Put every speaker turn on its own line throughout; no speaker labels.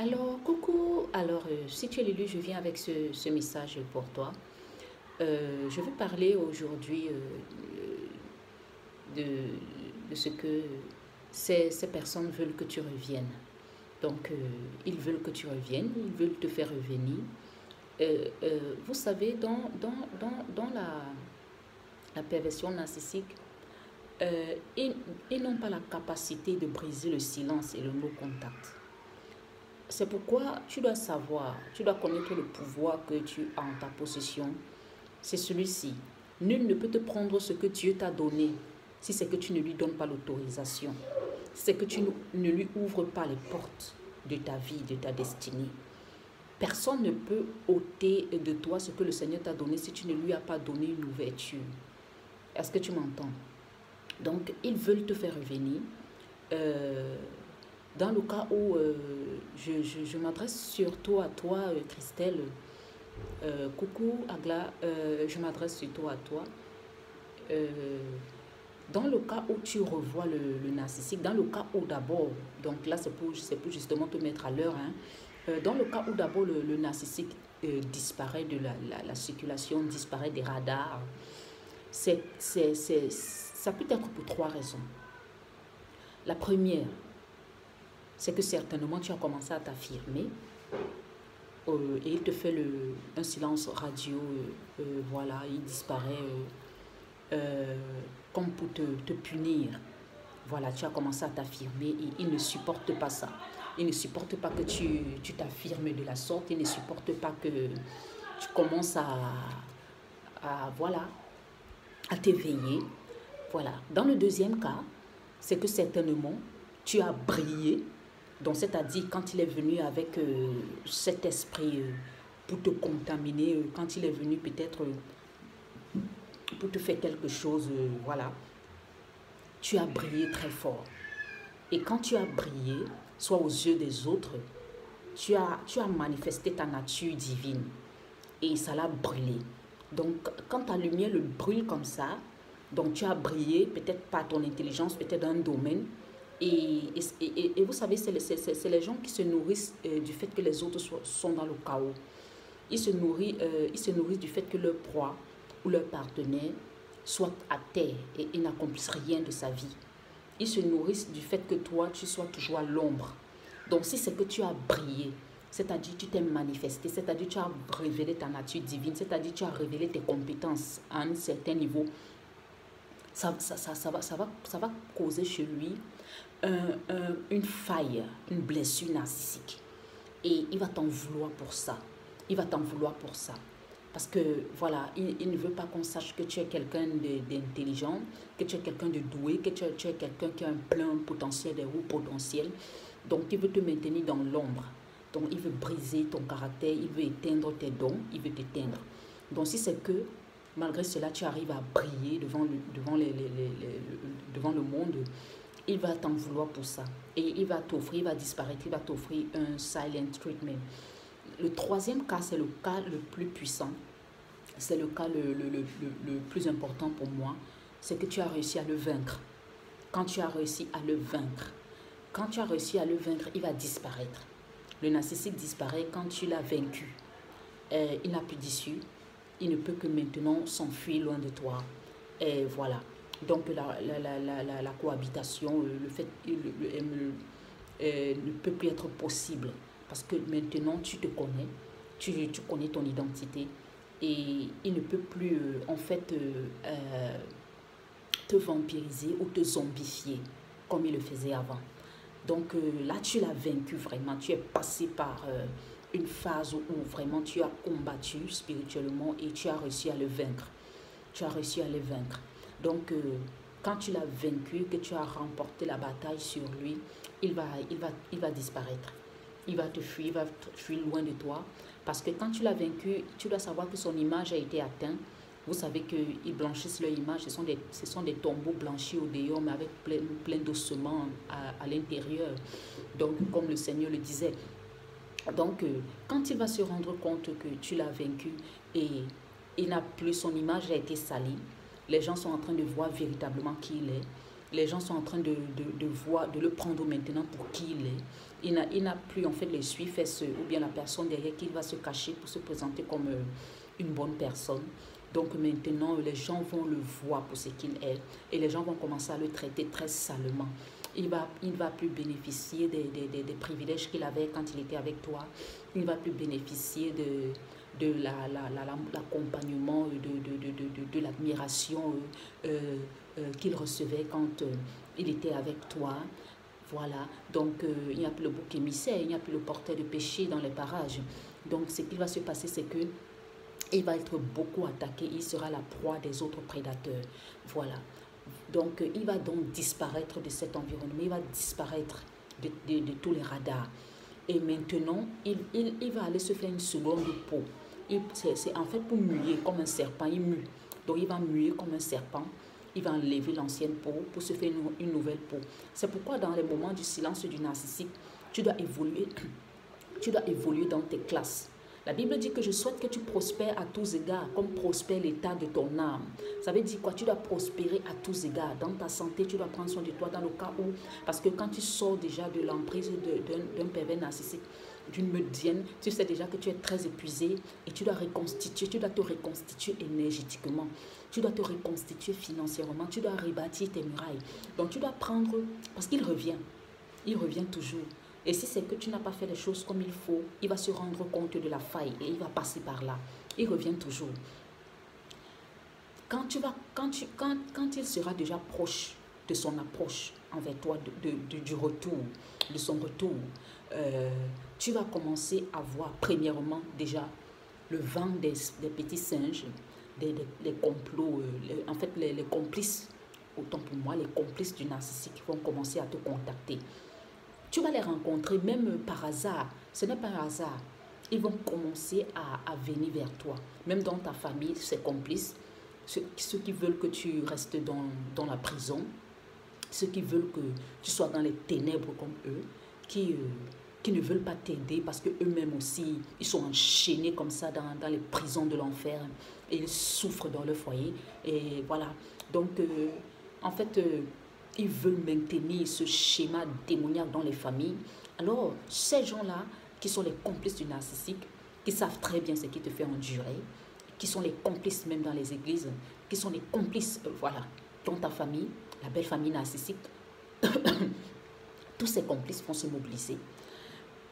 Alors, coucou. Alors, si tu es Lulu, je viens avec ce message pour toi. Je veux parler aujourd'hui de, de ce que ces personnes veulent que tu reviennes. Donc, ils veulent que tu reviennes, ils veulent te faire revenir. Vous savez, dans la perversion narcissique, ils n'ont pas la capacité de briser le silence et le no-contact. C'est pourquoi tu dois savoir, tu dois connaître le pouvoir que tu as en ta possession. C'est celui-ci. Nul ne peut te prendre ce que Dieu t'a donné si c'est que tu ne lui donnes pas l'autorisation. Si c'est que tu ne lui ouvres pas les portes de ta vie, de ta destinée. Personne ne peut ôter de toi ce que le Seigneur t'a donné si tu ne lui as pas donné une ouverture. Est-ce que tu m'entends? Donc, ils veulent te faire revenir. Dans le cas où je m'adresse surtout à toi, Christelle, coucou Agla, je m'adresse surtout à toi. Dans le cas où tu revois le narcissique, dans le cas où d'abord, donc là c'est pour justement te mettre à l'heure, hein, dans le cas où d'abord le narcissique disparaît de la circulation, disparaît des radars, ça peut être pour trois raisons. La première, c'est que certainement tu as commencé à t'affirmer et il te fait un silence radio, voilà, il disparaît comme pour te punir. Voilà, tu as commencé à t'affirmer et il ne supporte pas ça. Il ne supporte pas que tu t'affirmes de la sorte, il ne supporte pas que tu commences voilà, à t'éveiller. Voilà. Dans le deuxième cas, c'est que certainement tu as brillé. Donc, c'est-à-dire, quand il est venu avec cet esprit pour te contaminer, quand il est venu peut-être pour te faire quelque chose, voilà, tu as brillé très fort. Et quand tu as brillé, soit aux yeux des autres, tu as manifesté ta nature divine et ça l'a brûlé. Donc, quand ta lumière le brûle comme ça, donc tu as brillé, peut-être par ton intelligence, peut-être dans un domaine. Et vous savez, c'est les gens qui se nourrissent du fait que les autres sont dans le chaos. Ils se nourrissent du fait que leur proie ou leur partenaire soit à terre et n'accomplisse rien de sa vie. Ils se nourrissent du fait que toi, tu sois toujours à l'ombre. Donc, si c'est que tu as brillé, c'est-à-dire tu t'es manifesté, c'est-à-dire tu as révélé ta nature divine, c'est-à-dire tu as révélé tes compétences à un certain niveau, ça va causer chez lui une faille, une blessure narcissique. Et il va t'en vouloir pour ça. Il va t'en vouloir pour ça. Parce que, voilà, il ne veut pas qu'on sache que tu es quelqu'un d'intelligent, que tu es quelqu'un de doué, que tu es quelqu'un qui a un plein potentiel, des hauts potentiels. Donc, il veut te maintenir dans l'ombre. Donc, il veut briser ton caractère, il veut éteindre tes dons, il veut t'éteindre. Donc, si c'est que, malgré cela, tu arrives à briller devant le monde, il va t'en vouloir pour ça. Et il va t'offrir, il va disparaître, il va t'offrir un silent treatment. Le troisième cas, c'est le cas le plus puissant. C'est le cas le plus important pour moi. C'est que tu as réussi à le vaincre. Quand tu as réussi à le vaincre, il va disparaître. Le narcissique disparaît quand tu l'as vaincu. Il n'a plus d'issue. Il ne peut que maintenant s'enfuir loin de toi. Et voilà. Donc la cohabitation, le fait ne peut plus être possible. Parce que maintenant tu te connais, tu connais ton identité. Et il ne peut plus en fait te vampiriser ou te zombifier comme il le faisait avant. Donc là tu l'as vaincu vraiment, tu es passé par une phase où vraiment tu as combattu spirituellement et tu as réussi à le vaincre. Tu as réussi à le vaincre. Donc quand tu l'as vaincu, que tu as remporté la bataille sur lui, il va disparaître. Il va te fuir, il va fuir loin de toi. Parce que quand tu l'as vaincu, tu dois savoir que son image a été atteinte. Vous savez qu'ils blanchissent leur image. Ce sont des tombeaux blanchis au dehors, mais avec plein d'ossements à l'intérieur. Donc, comme le Seigneur le disait. Donc, quand il va se rendre compte que tu l'as vaincu et il n'a plus, son image a été salie, les gens sont en train de voir véritablement qui il est. Les gens sont en train de le prendre maintenant pour qui il est. Il n'a plus en fait les suiffes ou bien la personne derrière qui va se cacher pour se présenter comme une bonne personne. Donc maintenant, les gens vont le voir pour ce qu'il est et les gens vont commencer à le traiter très salement. Il va plus bénéficier des privilèges qu'il avait quand il était avec toi. Il ne va plus bénéficier de l'accompagnement, de l'admiration qu'il recevait quand il était avec toi. Voilà, donc il n'y a plus le bouc émissaire, il n'y a plus le porteur de péché dans les parages. Donc ce qui va se passer, c'est que il va être beaucoup attaqué, il sera la proie des autres prédateurs. Voilà. Donc, il va donc disparaître de cet environnement, il va disparaître de tous les radars. Et maintenant, il va aller se faire une seconde peau. C'est en fait pour muer comme un serpent, il mue. Donc, il va muer comme un serpent, il va enlever l'ancienne peau pour se faire une nouvelle peau. C'est pourquoi dans les moments du silence du narcissique, tu dois évoluer dans tes classes. La Bible dit que je souhaite que tu prospères à tous égards, comme prospère l'état de ton âme. Ça veut dire quoi? Tu dois prospérer à tous égards. Dans ta santé, tu dois prendre soin de toi dans le cas où... Parce que quand tu sors déjà de l'emprise d'un pervers narcissique, d'une meudienne, tu sais déjà que tu es très épuisé et tu dois te reconstituer énergétiquement. Tu dois te reconstituer financièrement. Tu dois rebâtir tes murailles. Donc tu dois prendre... Parce qu'il revient. Il revient toujours. Et si c'est que tu n'as pas fait les choses comme il faut, il va se rendre compte de la faille et il va passer par là. Il revient toujours. Quand il sera déjà proche de son approche envers toi, du retour, de son retour, tu vas commencer à voir premièrement déjà le vent des petits singes, les complots, en fait les complices, autant pour moi, les complices du narcissique qui vont commencer à te contacter. Tu vas les rencontrer même par hasard. Ce n'est pas un hasard. Ils vont commencer à venir vers toi. Même dans ta famille, ses complices, ceux qui veulent que tu restes dans la prison, ceux qui veulent que tu sois dans les ténèbres comme eux, qui ne veulent pas t'aider parce qu'eux-mêmes aussi, ils sont enchaînés comme ça dans les prisons de l'enfer et ils souffrent dans leur foyer. Et voilà. Donc, en fait... ils veulent maintenir ce schéma démoniaque dans les familles. Alors, ces gens-là, qui sont les complices du narcissique, qui savent très bien ce qui te fait endurer, qui sont les complices même dans les églises, qui sont les complices, voilà, dans ta famille, la belle famille narcissique, tous ces complices vont se mobiliser.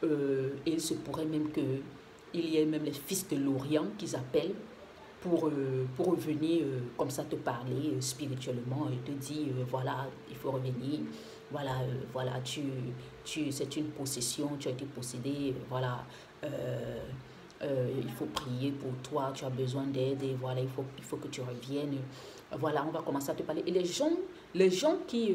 Et il se pourrait même qu'il y ait même les fils de l'Orient qu'ils appellent, pour venir comme ça te parler spirituellement et te dire voilà, il faut revenir, voilà, c'est une possession, tu as été possédé, voilà, il faut prier pour toi, tu as besoin d'aide et voilà, il faut que tu reviennes, voilà, on va commencer à te parler. Et les gens qui,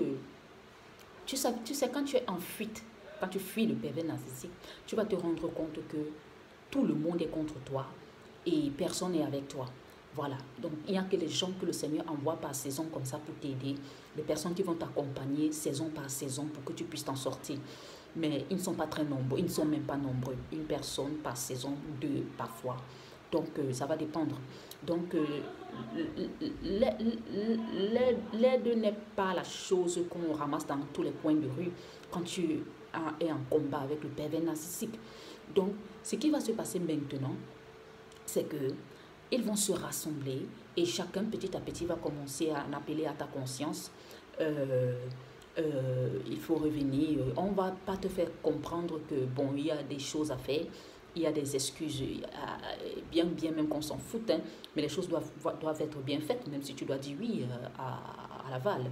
tu sais, quand tu es en fuite, quand tu fuis le pervers narcissique, tu vas te rendre compte que tout le monde est contre toi et personne n'est avec toi. Voilà, donc il n'y a que les gens que le Seigneur envoie par saison comme ça pour t'aider, les personnes qui vont t'accompagner saison par saison pour que tu puisses t'en sortir. Mais ils ne sont pas très nombreux, ils ne sont même pas nombreux, une personne par saison, deux parfois. Donc ça va dépendre. Donc l'aide n'est pas la chose qu'on ramasse dans tous les coins de rue quand tu es en combat avec le pervers narcissique. Donc ce qui va se passer maintenant, c'est que ils vont se rassembler et chacun petit à petit va commencer à en appeler à ta conscience. Il faut revenir. On ne va pas te faire comprendre que bon, il y a des choses à faire, il y a des excuses, bien même qu'on s'en fout, hein, mais les choses doivent être bien faites, même si tu dois dire oui à l'aval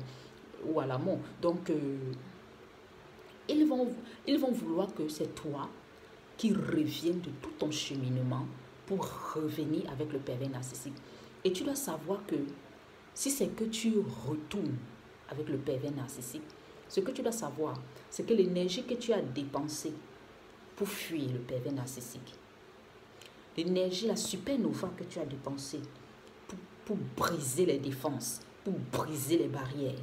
ou à l'amont. Donc, ils vont vouloir que c'est toi qui reviennes de tout ton cheminement pour revenir avec le pervers narcissique. Et tu dois savoir que si c'est que tu retournes avec le pervers narcissique, ce que tu dois savoir, c'est que l'énergie que tu as dépensée pour fuir le pervers narcissique, l'énergie, la supernova que tu as dépensée pour briser les défenses, pour briser les barrières,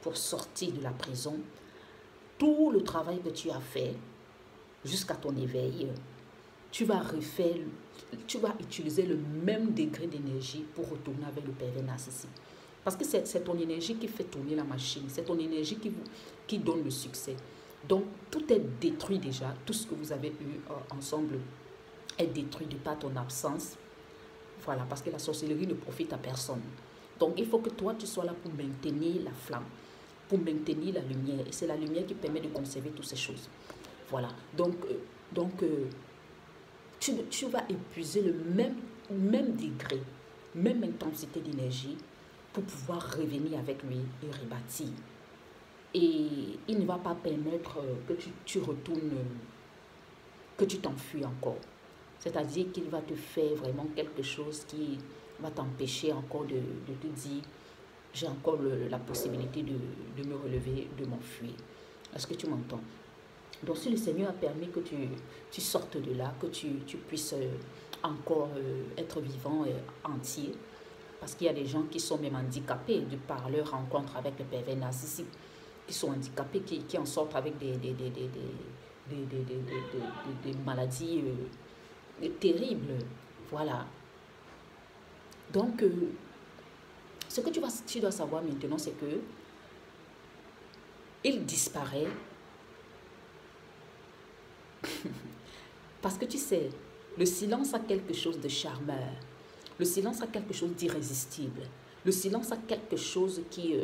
pour sortir de la prison, tout le travail que tu as fait jusqu'à ton éveil, tu vas utiliser le même degré d'énergie pour retourner avec le pervers narcissique. Parce que c'est ton énergie qui fait tourner la machine. C'est ton énergie qui donne le succès. Donc, tout est détruit déjà. Tout ce que vous avez eu ensemble est détruit de par ton absence. Voilà, parce que la sorcellerie ne profite à personne. Donc, il faut que toi, tu sois là pour maintenir la flamme, pour maintenir la lumière. Et c'est la lumière qui permet de conserver toutes ces choses. Voilà. Donc tu vas épuiser le même degré, même intensité d'énergie pour pouvoir revenir avec lui et rebâtir. Et il ne va pas permettre que tu retournes, que tu t'enfuis encore. C'est-à-dire qu'il va te faire vraiment quelque chose qui va t'empêcher encore de te dire, j'ai encore la possibilité de me relever, de m'enfuir. Est-ce que tu m'entends? Donc si le Seigneur a permis que tu sortes de là, que tu puisses encore être vivant et entier, parce qu'il y a des gens qui sont même handicapés de par leur rencontre avec le pervers narcissique, qui sont handicapés, qui en sortent avec des maladies terribles. Voilà. Donc, ce que tu dois savoir maintenant, c'est que il disparaît parce que tu sais, le silence a quelque chose de charmeur. Le silence a quelque chose d'irrésistible. Le silence a quelque chose qui,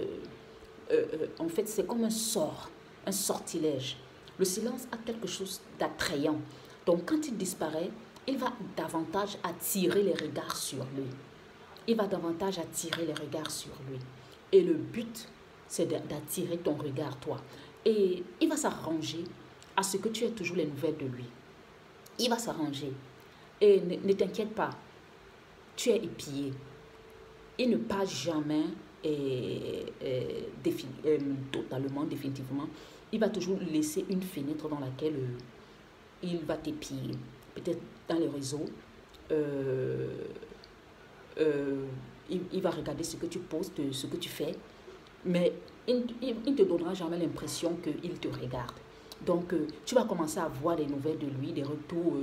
en fait, c'est comme un sortilège. Le silence a quelque chose d'attrayant. Donc, quand il disparaît, il va davantage attirer les regards sur lui. Il va davantage attirer les regards sur lui. Et le but, c'est d'attirer ton regard, toi. Et il va s'arranger à ce que tu aies toujours les nouvelles de lui. Il va s'arranger. Et ne t'inquiète pas, tu es épié. Il ne passe jamais totalement, définitivement. Il va toujours laisser une fenêtre dans laquelle il va t'épier. Peut-être dans les réseaux. Il va regarder ce que tu postes, ce que tu fais. Mais il ne te donnera jamais l'impression qu'il te regarde. Donc, tu vas commencer à voir des nouvelles de lui, des retours,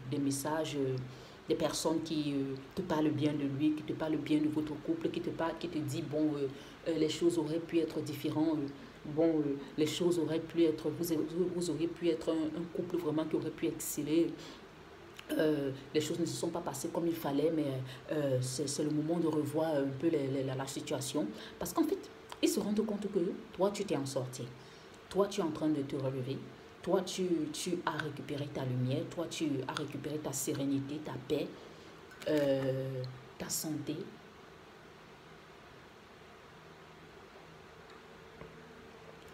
des messages, des personnes qui te parlent bien de lui, qui te parlent bien de votre couple, qui te disent, bon, les choses auraient pu être différentes, bon, les choses auraient pu être, vous auriez pu être un couple vraiment qui aurait pu exceller. Les choses ne se sont pas passées comme il fallait, mais c'est le moment de revoir un peu la situation. Parce qu'en fait, ils se rendent compte que toi, tu t'es en sorti. Toi, tu es en train de te relever. Toi, tu as récupéré ta lumière. Toi, tu as récupéré ta sérénité, ta paix, ta santé.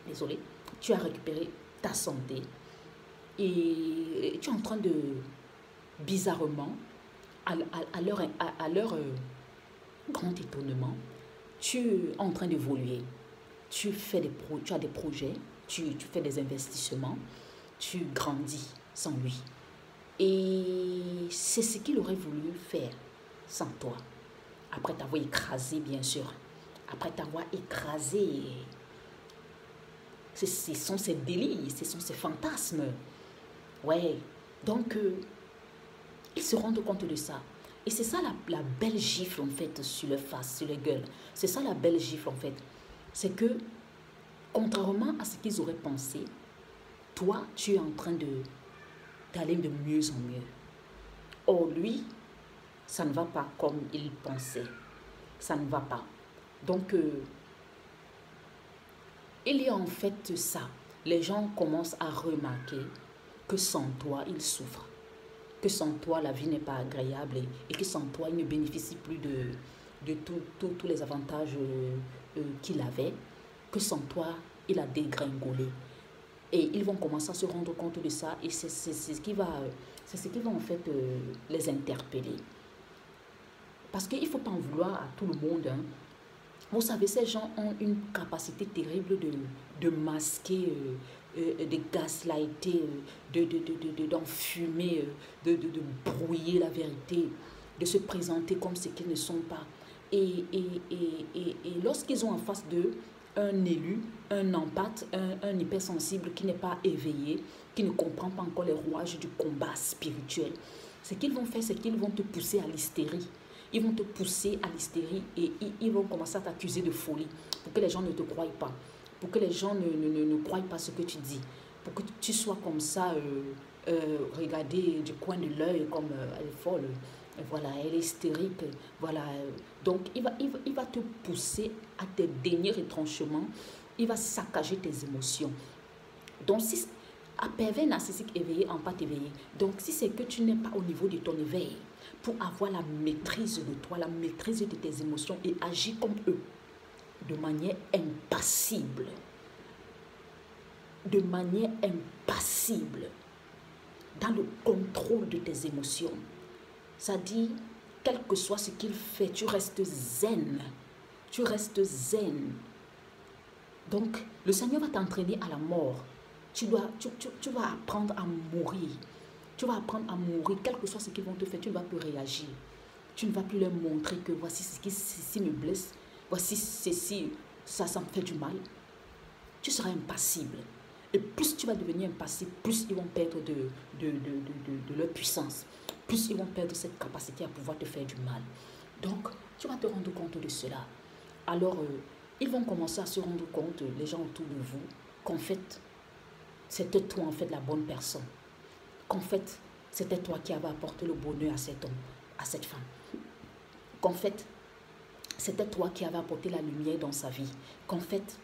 Désolée. Tu as récupéré ta santé. Et tu es en train de, bizarrement, à leur grand étonnement, tu es en train d'évoluer. Tu as des projets, tu fais des investissements, tu grandis sans lui. Et c'est ce qu'il aurait voulu faire sans toi. Après t'avoir écrasé, bien sûr. Après t'avoir écrasé, ce sont ses délires, ce sont ses fantasmes. Ouais, donc ils se rendent compte de ça. Et c'est ça la belle gifle en fait sur leur face, sur leur gueule. C'est ça la belle gifle en fait. C'est que, contrairement à ce qu'ils auraient pensé, toi, tu es en train d'aller de mieux en mieux. Or, lui, ça ne va pas comme il pensait. Ça ne va pas. Donc, il y a en fait ça. Les gens commencent à remarquer que sans toi, ils souffrent. Que sans toi, la vie n'est pas agréable et que sans toi, il ne bénéficie plus de tous les avantages qu'il avait. Que sans toi, il a dégringolé. Et ils vont commencer à se rendre compte de ça et c'est ce qui va en fait les interpeller. Parce qu'il ne faut pas en vouloir à tout le monde. Hein. Vous savez, ces gens ont une capacité terrible de masquer, de gaslighter, d'enfumer, de brouiller la vérité, de se présenter comme ce qu'ils ne sont pas. Et lorsqu'ils ont en face d'eux un élu, un empathe, un hypersensible qui n'est pas éveillé, qui ne comprend pas encore les rouages du combat spirituel, ce qu'ils vont faire, c'est qu'ils vont te pousser à l'hystérie. Ils vont te pousser à l'hystérie et ils vont commencer à t'accuser de folie pour que les gens ne te croient pas, pour que les gens ne croient pas ce que tu dis, pour que tu sois comme ça, regardé du coin de l'œil comme elle est folle, voilà, elle est hystérique, voilà. Donc, il va te pousser à tes derniers retranchements, il va saccager tes émotions. Donc, si à pervers narcissique éveillé, en pas éveillé, donc si c'est que tu n'es pas au niveau de ton éveil, pour avoir la maîtrise de toi, la maîtrise de tes émotions et agir comme eux, de manière impassible, dans le contrôle de tes émotions. Ça dit, quel que soit ce qu'il fait, tu restes zen. Tu restes zen. Donc, le Seigneur va t'entraîner à la mort. Tu vas apprendre à mourir. Tu vas apprendre à mourir, quel que soit ce qu'ils vont te faire, tu ne vas plus réagir. Tu ne vas plus leur montrer que voici ce qui me blesse, voici ceci, ça me fait du mal. Tu seras impassible. Et plus tu vas devenir impassible, plus ils vont perdre de leur puissance. Plus ils vont perdre cette capacité à pouvoir te faire du mal. Donc, tu vas te rendre compte de cela. Alors, ils vont commencer à se rendre compte, les gens autour de vous, qu'en fait, c'était toi en fait la bonne personne. Qu'en fait, c'était toi qui avais apporté le bonheur à cet homme, à cette femme. Qu'en fait, c'était toi qui avais apporté la lumière dans sa vie. Qu'en fait,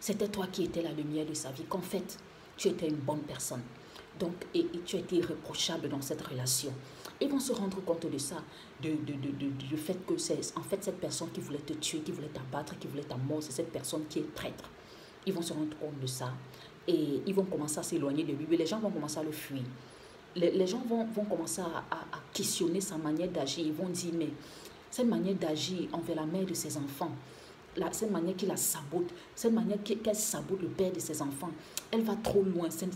c'était toi qui étais la lumière de sa vie. Qu'en fait, tu étais une bonne personne. Donc, et tu as été irréprochable dans cette relation. Ils vont se rendre compte de ça, du fait que c'est en fait cette personne qui voulait te tuer, qui voulait t'abattre, qui voulait ta mort, c'est cette personne qui est traître. Ils vont se rendre compte de ça et ils vont commencer à s'éloigner de lui. Les gens vont commencer à le fuir. Les gens vont commencer à questionner sa manière d'agir. Ils vont dire, mais cette manière d'agir envers la mère de ses enfants, cette manière qu'il la sabote, cette manière qu'elle sabote le père de ses enfants, elle va trop loin. C'est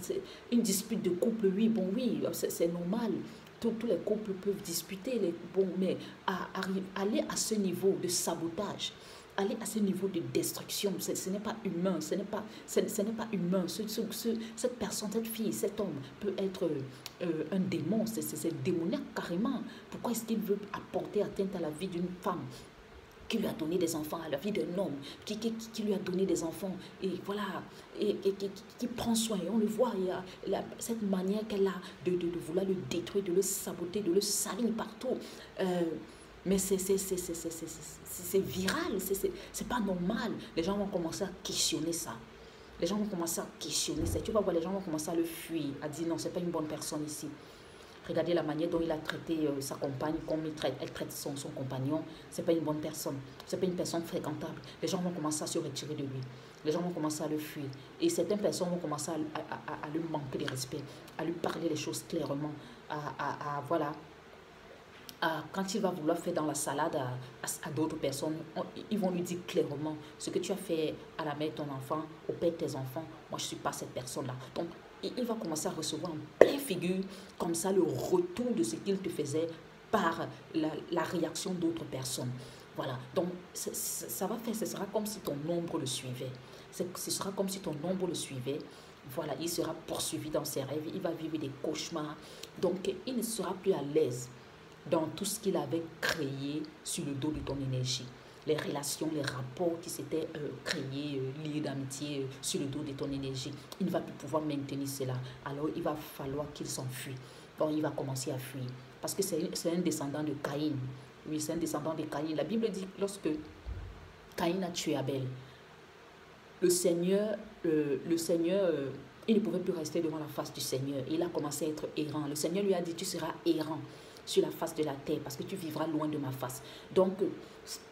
une dispute de couple, oui, c'est normal. Tous les couples peuvent disputer, mais aller à ce niveau de sabotage, aller à ce niveau de destruction, ce n'est pas humain, ce n'est pas humain. Cette personne, cette fille, cet homme peut être un démon, c'est démoniaque carrément. Pourquoi est-ce qu'il veut apporter atteinte à la vie d'une femme qui lui a donné des enfants, à la vie d'un homme, qui lui a donné des enfants, et voilà, et qui prend soin. Et on le voit, il y a cette manière qu'elle a de vouloir le détruire, de le saboter, de le salir partout. Mais c'est viral, c'est pas normal. Les gens vont commencer à questionner ça. Les gens vont commencer à questionner ça. Tu vas voir, les gens vont commencer à le fuir, à dire non, c'est pas une bonne personne ici. Regardez la manière dont il a traité sa compagne, comme elle traite son compagnon. Ce n'est pas une bonne personne. Ce n'est pas une personne fréquentable. Les gens vont commencer à se retirer de lui. Les gens vont commencer à le fuir. Et certaines personnes vont commencer à lui manquer de respect, à lui parler les choses clairement. Voilà. Quand il va vouloir faire dans la salade à d'autres personnes, ils vont lui dire clairement ce que tu as fait à la mère de ton enfant, au père de tes enfants. Moi, je ne suis pas cette personne-là. Donc, il va commencer à recevoir en pleine figure, comme ça, le retour de ce qu'il te faisait par la réaction d'autres personnes. Voilà. Donc, ça va faire, ce sera comme si ton ombre le suivait. Ce sera comme si ton ombre le suivait. Voilà, il sera poursuivi dans ses rêves, il va vivre des cauchemars. Donc, il ne sera plus à l'aise dans tout ce qu'il avait créé sur le dos de ton énergie. Les relations, les rapports qui s'étaient créés, liés d'amitié sur le dos de ton énergie. Il ne va plus pouvoir maintenir cela. Alors, il va falloir qu'il s'enfuit. Bon, il va commencer à fuir. Parce que c'est un descendant de Caïn. Oui, c'est un descendant de Caïn. La Bible dit que lorsque Caïn a tué Abel, le Seigneur, il ne pouvait plus rester devant la face du Seigneur. Il a commencé à être errant. Le Seigneur lui a dit, tu seras errant sur la face de la terre parce que tu vivras loin de ma face. Donc,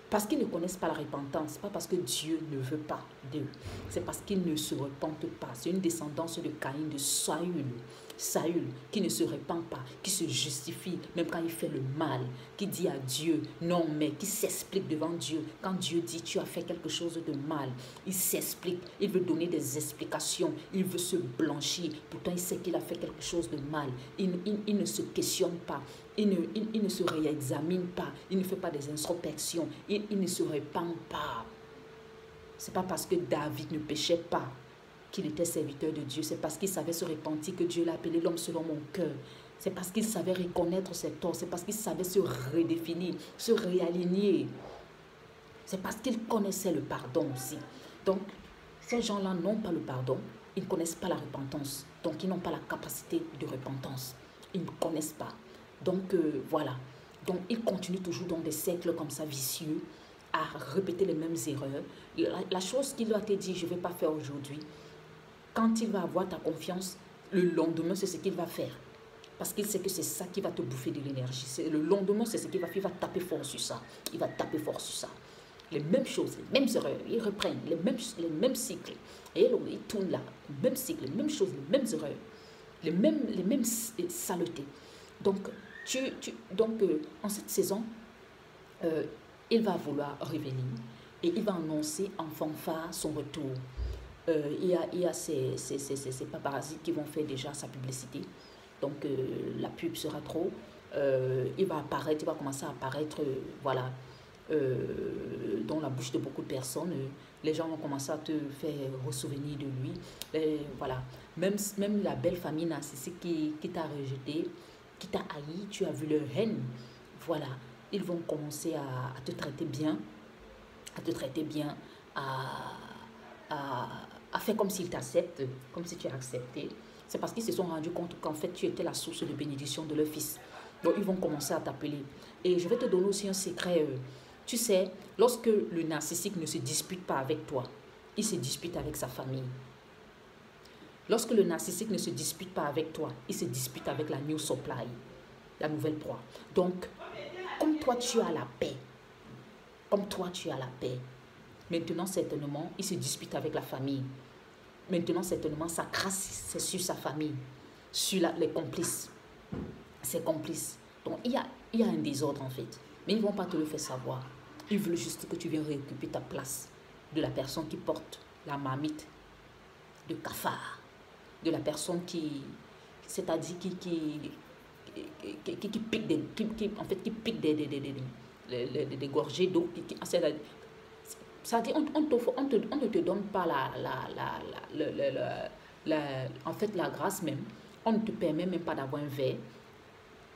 parce qu'ils ne connaissent pas la repentance, pas parce que Dieu ne veut pas d'eux, c'est parce qu'ils ne se repentent pas. C'est une descendance de Caïn, de Saül, qui ne se repent pas, qui se justifie même quand il fait le mal, qui dit à Dieu non mais, qui s'explique devant Dieu. Quand Dieu dit tu as fait quelque chose de mal, il s'explique, il veut donner des explications, il veut se blanchir, pourtant il sait qu'il a fait quelque chose de mal. Il ne se questionne pas, il ne se réexamine pas, il ne fait pas des introspections, il ne se repent pas. C'est pas parce que David ne péchait pas qu'il était serviteur de Dieu, c'est parce qu'il savait se repentir que Dieu l'a appelé l'homme selon mon cœur. C'est parce qu'il savait reconnaître ses torts. C'est parce qu'il savait se redéfinir, se réaligner. C'est parce qu'il connaissait le pardon aussi. Donc, ces gens-là n'ont pas le pardon. Ils ne connaissent pas la repentance. Donc, ils n'ont pas la capacité de repentance. Ils ne connaissent pas. Donc, voilà. Donc, ils continuent toujours dans des cercles comme ça, vicieux, à répéter les mêmes erreurs. La chose qu'il doit te dire, je ne vais pas faire aujourd'hui, quand il va avoir ta confiance, le lendemain, c'est ce qu'il va faire. Parce qu'il sait que c'est ça qui va te bouffer de l'énergie. Le lendemain, c'est ce qu'il va faire. Il va taper fort sur ça. Il va taper fort sur ça. Les mêmes choses, les mêmes erreurs. Ils reprennent les mêmes cycles. Et ils tournent là. Les mêmes cycles, les mêmes choses, les mêmes erreurs. Les mêmes saletés. Donc, en cette saison, il va vouloir revenir. Et il va annoncer en fanfare son retour. Il y a ces paparazzis qui vont faire déjà sa publicité. Donc, la pub sera trop. Il va apparaître, il va commencer à apparaître, voilà, dans la bouche de beaucoup de personnes. Les gens vont commencer à te faire ressouvenir de lui. Voilà. Même la belle famille narcissique qui t'a rejeté, qui t'a haï, tu as vu leur haine. Voilà. Ils vont commencer à te traiter bien, à faire comme s'ils t'acceptent, comme si tu as accepté. C'est parce qu'ils se sont rendus compte qu'en fait, tu étais la source de bénédiction de leur fils. Donc, ils vont commencer à t'appeler. Et je vais te donner aussi un secret. Tu sais, lorsque le narcissique ne se dispute pas avec toi, il se dispute avec sa famille. Lorsque le narcissique ne se dispute pas avec toi, il se dispute avec la new supply, la nouvelle proie. Donc, comme toi, tu as la paix. Maintenant, certainement, il se dispute avec la famille. Maintenant, certainement, sa grâce, c'est sur sa famille, sur les complices. Ses complices. Donc, il y a un désordre, en fait. Mais ils ne vont pas te le faire savoir. Ils veulent juste que tu viennes récupérer ta place de la personne qui porte la marmite de cafard. De la personne qui, c'est-à-dire qui pique des gorgées d'eau. C'est-à-dire, on ne te donne pas en fait, la grâce même. On ne te permet même pas d'avoir un verre.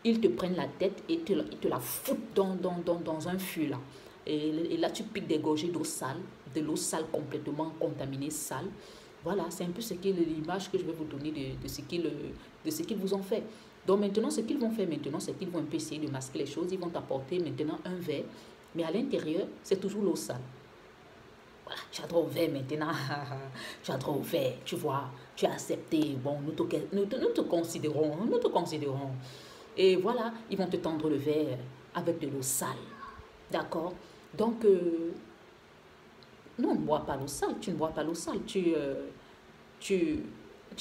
Ils te prennent la tête et ils te la foutent dans un fût là. Et là, tu piques des gorgées d'eau sale, de l'eau sale complètement contaminée, sale. Voilà, c'est un peu l'image que je vais vous donner de ce qu'ils vous ont fait. Donc maintenant, ce qu'ils vont faire maintenant, c'est qu'ils vont un peu essayer de masquer les choses. Ils vont t'apporter maintenant un verre, mais à l'intérieur, c'est toujours l'eau sale. Voilà, tu as droit au verre maintenant. Tu as droit au verre, tu vois. Tu as accepté. Bon, nous te considérons. Et voilà, ils vont te tendre le verre avec de l'eau sale. D'accord? Donc, non, ne bois pas l'eau sale. Tu ne bois pas l'eau sale. Tu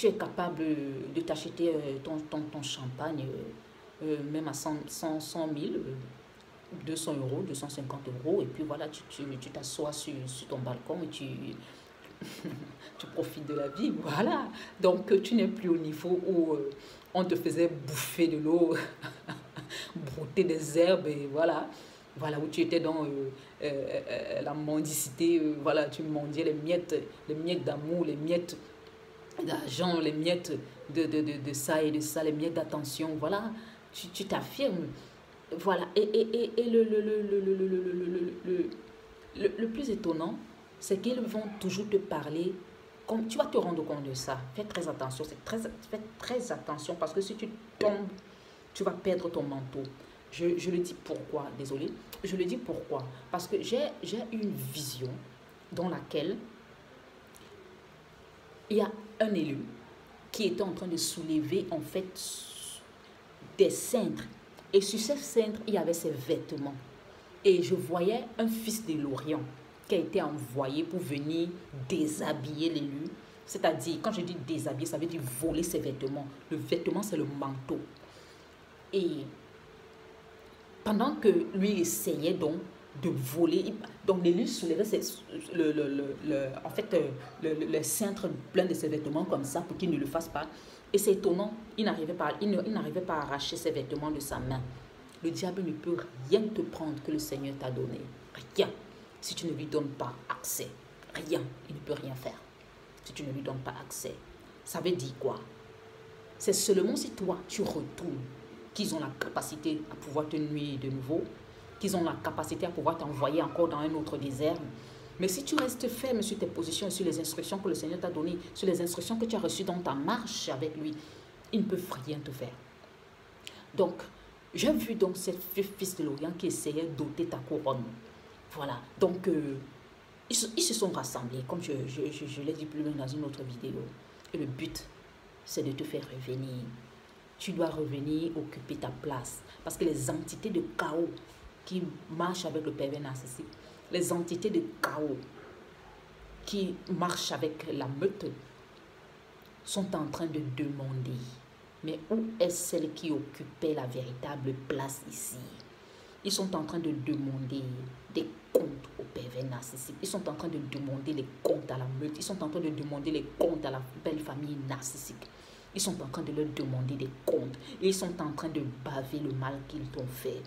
es capable de t'acheter ton champagne, même à 100 000, 200 euros, 250 euros. Et puis voilà, tu t'assois sur ton balcon et tu profites de la vie. Voilà. Donc, tu n'es plus au niveau où on te faisait bouffer de l'eau, brouter des herbes et voilà. Voilà, où tu étais dans la mendicité, voilà, tu mendiais les miettes d'amour, les miettes d'argent, les miettes de ça et de ça, les miettes d'attention, voilà, tu t'affirmes, voilà, et le plus étonnant, c'est qu'ils vont toujours te parler, comme tu vas te rendre compte de ça, fais très attention, fais très attention, parce que si tu tombes, tu vas perdre ton manteau. Je le dis pourquoi, désolé, je le dis pourquoi, parce que j'ai une vision dans laquelle il y a un élu qui était en train de soulever en fait des cintres, et sur ces cintres, il y avait ses vêtements, et je voyais un fils de l'Orient qui a été envoyé pour venir déshabiller l'élu, c'est-à-dire, quand je dis déshabiller, ça veut dire voler ses vêtements. Le vêtement, c'est le manteau. Et pendant que lui essayait donc de voler, donc l'élu soulevait en fait, le cintre plein de ses vêtements comme ça pour qu'il ne le fasse pas. Et c'est étonnant, il n'arrivait pas à arracher ses vêtements de sa main. Le diable ne peut rien te prendre que le Seigneur t'a donné. Rien. Si tu ne lui donnes pas accès, rien. Il ne peut rien faire. Si tu ne lui donnes pas accès. Ça veut dire quoi? C'est seulement si toi, tu retournes, qu'ils ont la capacité à pouvoir te nuire de nouveau, qu'ils ont la capacité à pouvoir t'envoyer encore dans un autre désert. Mais si tu restes ferme sur tes positions et sur les instructions que le Seigneur t'a données, sur les instructions que tu as reçues dans ta marche avec lui, ils ne peuvent rien te faire. Donc, j'ai vu donc ces fils de l'Orient qui essayaient d'ôter ta couronne. Voilà. Donc, ils se sont rassemblés, comme je l'ai dit plus loin dans une autre vidéo. Et le but, c'est de te faire revenir. Tu dois revenir occuper ta place. Parce que les entités de chaos qui marchent avec le pervers narcissique, les entités de chaos qui marchent avec la meute, sont en train de demander, mais où est celle qui occupait la véritable place ici? Ils sont en train de demander des comptes au pervers narcissique. Ils sont en train de demander les comptes à la meute. Ils sont en train de demander les comptes à la belle famille narcissique. Ils sont en train de leur demander des comptes. Et ils sont en train de baver le mal qu'ils t'ont fait.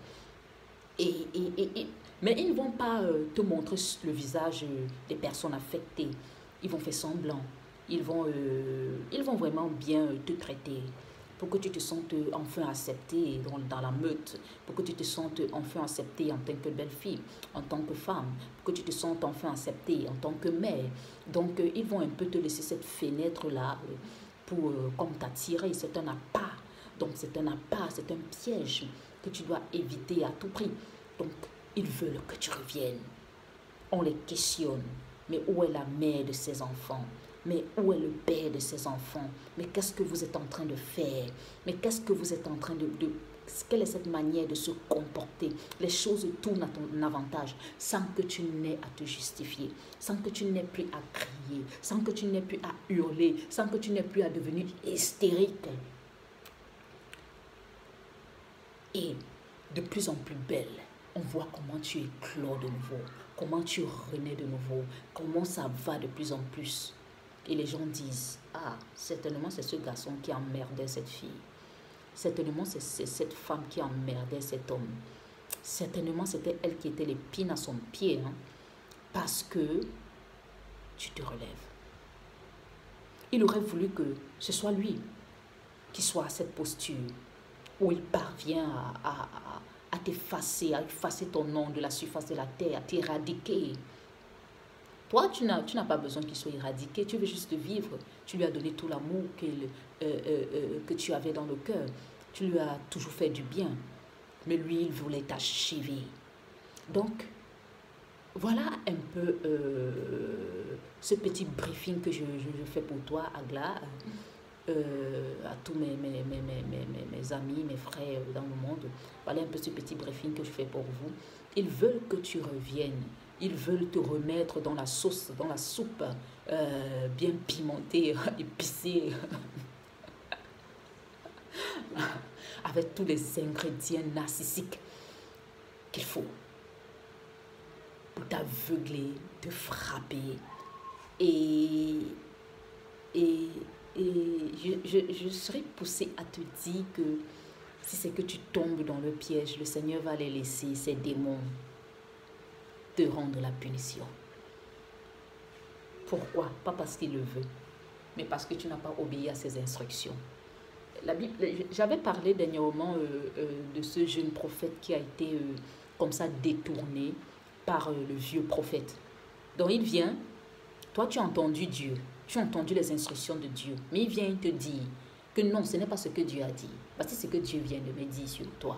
Mais ils ne vont pas te montrer le visage des personnes affectées. Ils vont faire semblant. Ils vont vraiment bien te traiter pour que tu te sentes enfin accepté dans la meute, pour que tu te sentes enfin accepté en tant que belle-fille, en tant que femme, pour que tu te sentes enfin accepté en tant que mère. Donc, ils vont un peu te laisser cette fenêtre-là pour comme t'attirer. C'est un appât. Donc, c'est un appât, c'est un piège que tu dois éviter à tout prix. Donc, ils veulent que tu reviennes. On les questionne. Mais où est la mère de ces enfants? Mais où est le père de ces enfants? Mais qu'est-ce que vous êtes en train de faire? Mais qu'est-ce que vous êtes en train de... Quelle est cette manière de se comporter? Les choses tournent à ton avantage sans que tu n'aies à te justifier, sans que tu n'aies plus à crier, sans que tu n'aies plus à hurler, sans que tu n'aies plus à devenir hystérique. Et de plus en plus belle, on voit comment tu éclores de nouveau, comment tu renais de nouveau, comment ça va de plus en plus. Et les gens disent, ah, certainement c'est ce garçon qui emmerdait cette fille. Certainement c'est cette femme qui emmerdait cet homme. Certainement c'était elle qui était l'épine à son pied. Hein, parce que tu te relèves. Il aurait voulu que ce soit lui qui soit à cette posture où il parvient à t'effacer, à effacer ton nom de la surface de la terre, à t'éradiquer. Toi, tu n'as pas besoin qu'il soit éradiqué, tu veux juste vivre. Tu lui as donné tout l'amour que tu avais dans le cœur. Tu lui as toujours fait du bien. Mais lui, il voulait t'achever. Donc, voilà un peu ce petit briefing que je fais pour toi, Agla, à tous mes amis, mes frères dans le monde. Voilà un peu ce petit briefing que je fais pour vous. Ils veulent que tu reviennes. Ils veulent te remettre dans la sauce, dans la soupe bien pimentée, épicée, avec tous les ingrédients narcissiques qu'il faut pour t'aveugler, te frapper. Et je serais poussée à te dire que si c'est que tu tombes dans le piège, le Seigneur va les laisser, ces démons, te rendre la punition. Pourquoi? Pas parce qu'il le veut, mais parce que tu n'as pas obéi à ses instructions. J'avais parlé dernièrement de ce jeune prophète qui a été comme ça détourné par le vieux prophète. Donc il vient, toi tu as entendu Dieu, tu as entendu les instructions de Dieu, mais il vient te dire que non, ce n'est pas ce que Dieu a dit, parce que c'est ce que Dieu vient de me dire sur toi.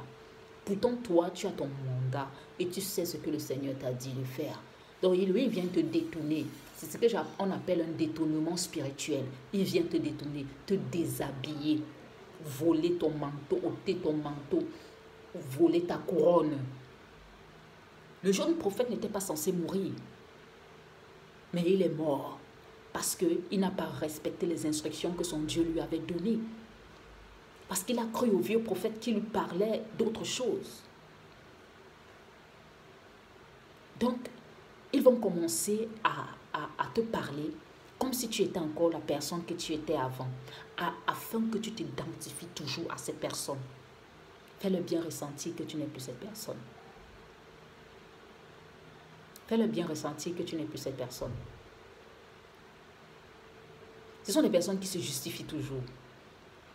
Pourtant, toi, tu as ton mandat et tu sais ce que le Seigneur t'a dit de faire. Donc, lui, il vient te détourner. C'est ce qu'on appelle un détournement spirituel. Il vient te détourner, te déshabiller, voler ton manteau, ôter ton manteau, voler ta couronne. Le jeune prophète n'était pas censé mourir, mais il est mort parce qu'il n'a pas respecté les instructions que son Dieu lui avait données. Parce qu'il a cru au vieux prophète qui lui parlait d'autre chose. Donc, ils vont commencer à te parler comme si tu étais encore la personne que tu étais avant, afin que tu t'identifies toujours à cette personne. Fais-le bien ressentir que tu n'es plus cette personne. Fais-le bien ressentir que tu n'es plus cette personne. Ce sont des personnes qui se justifient toujours.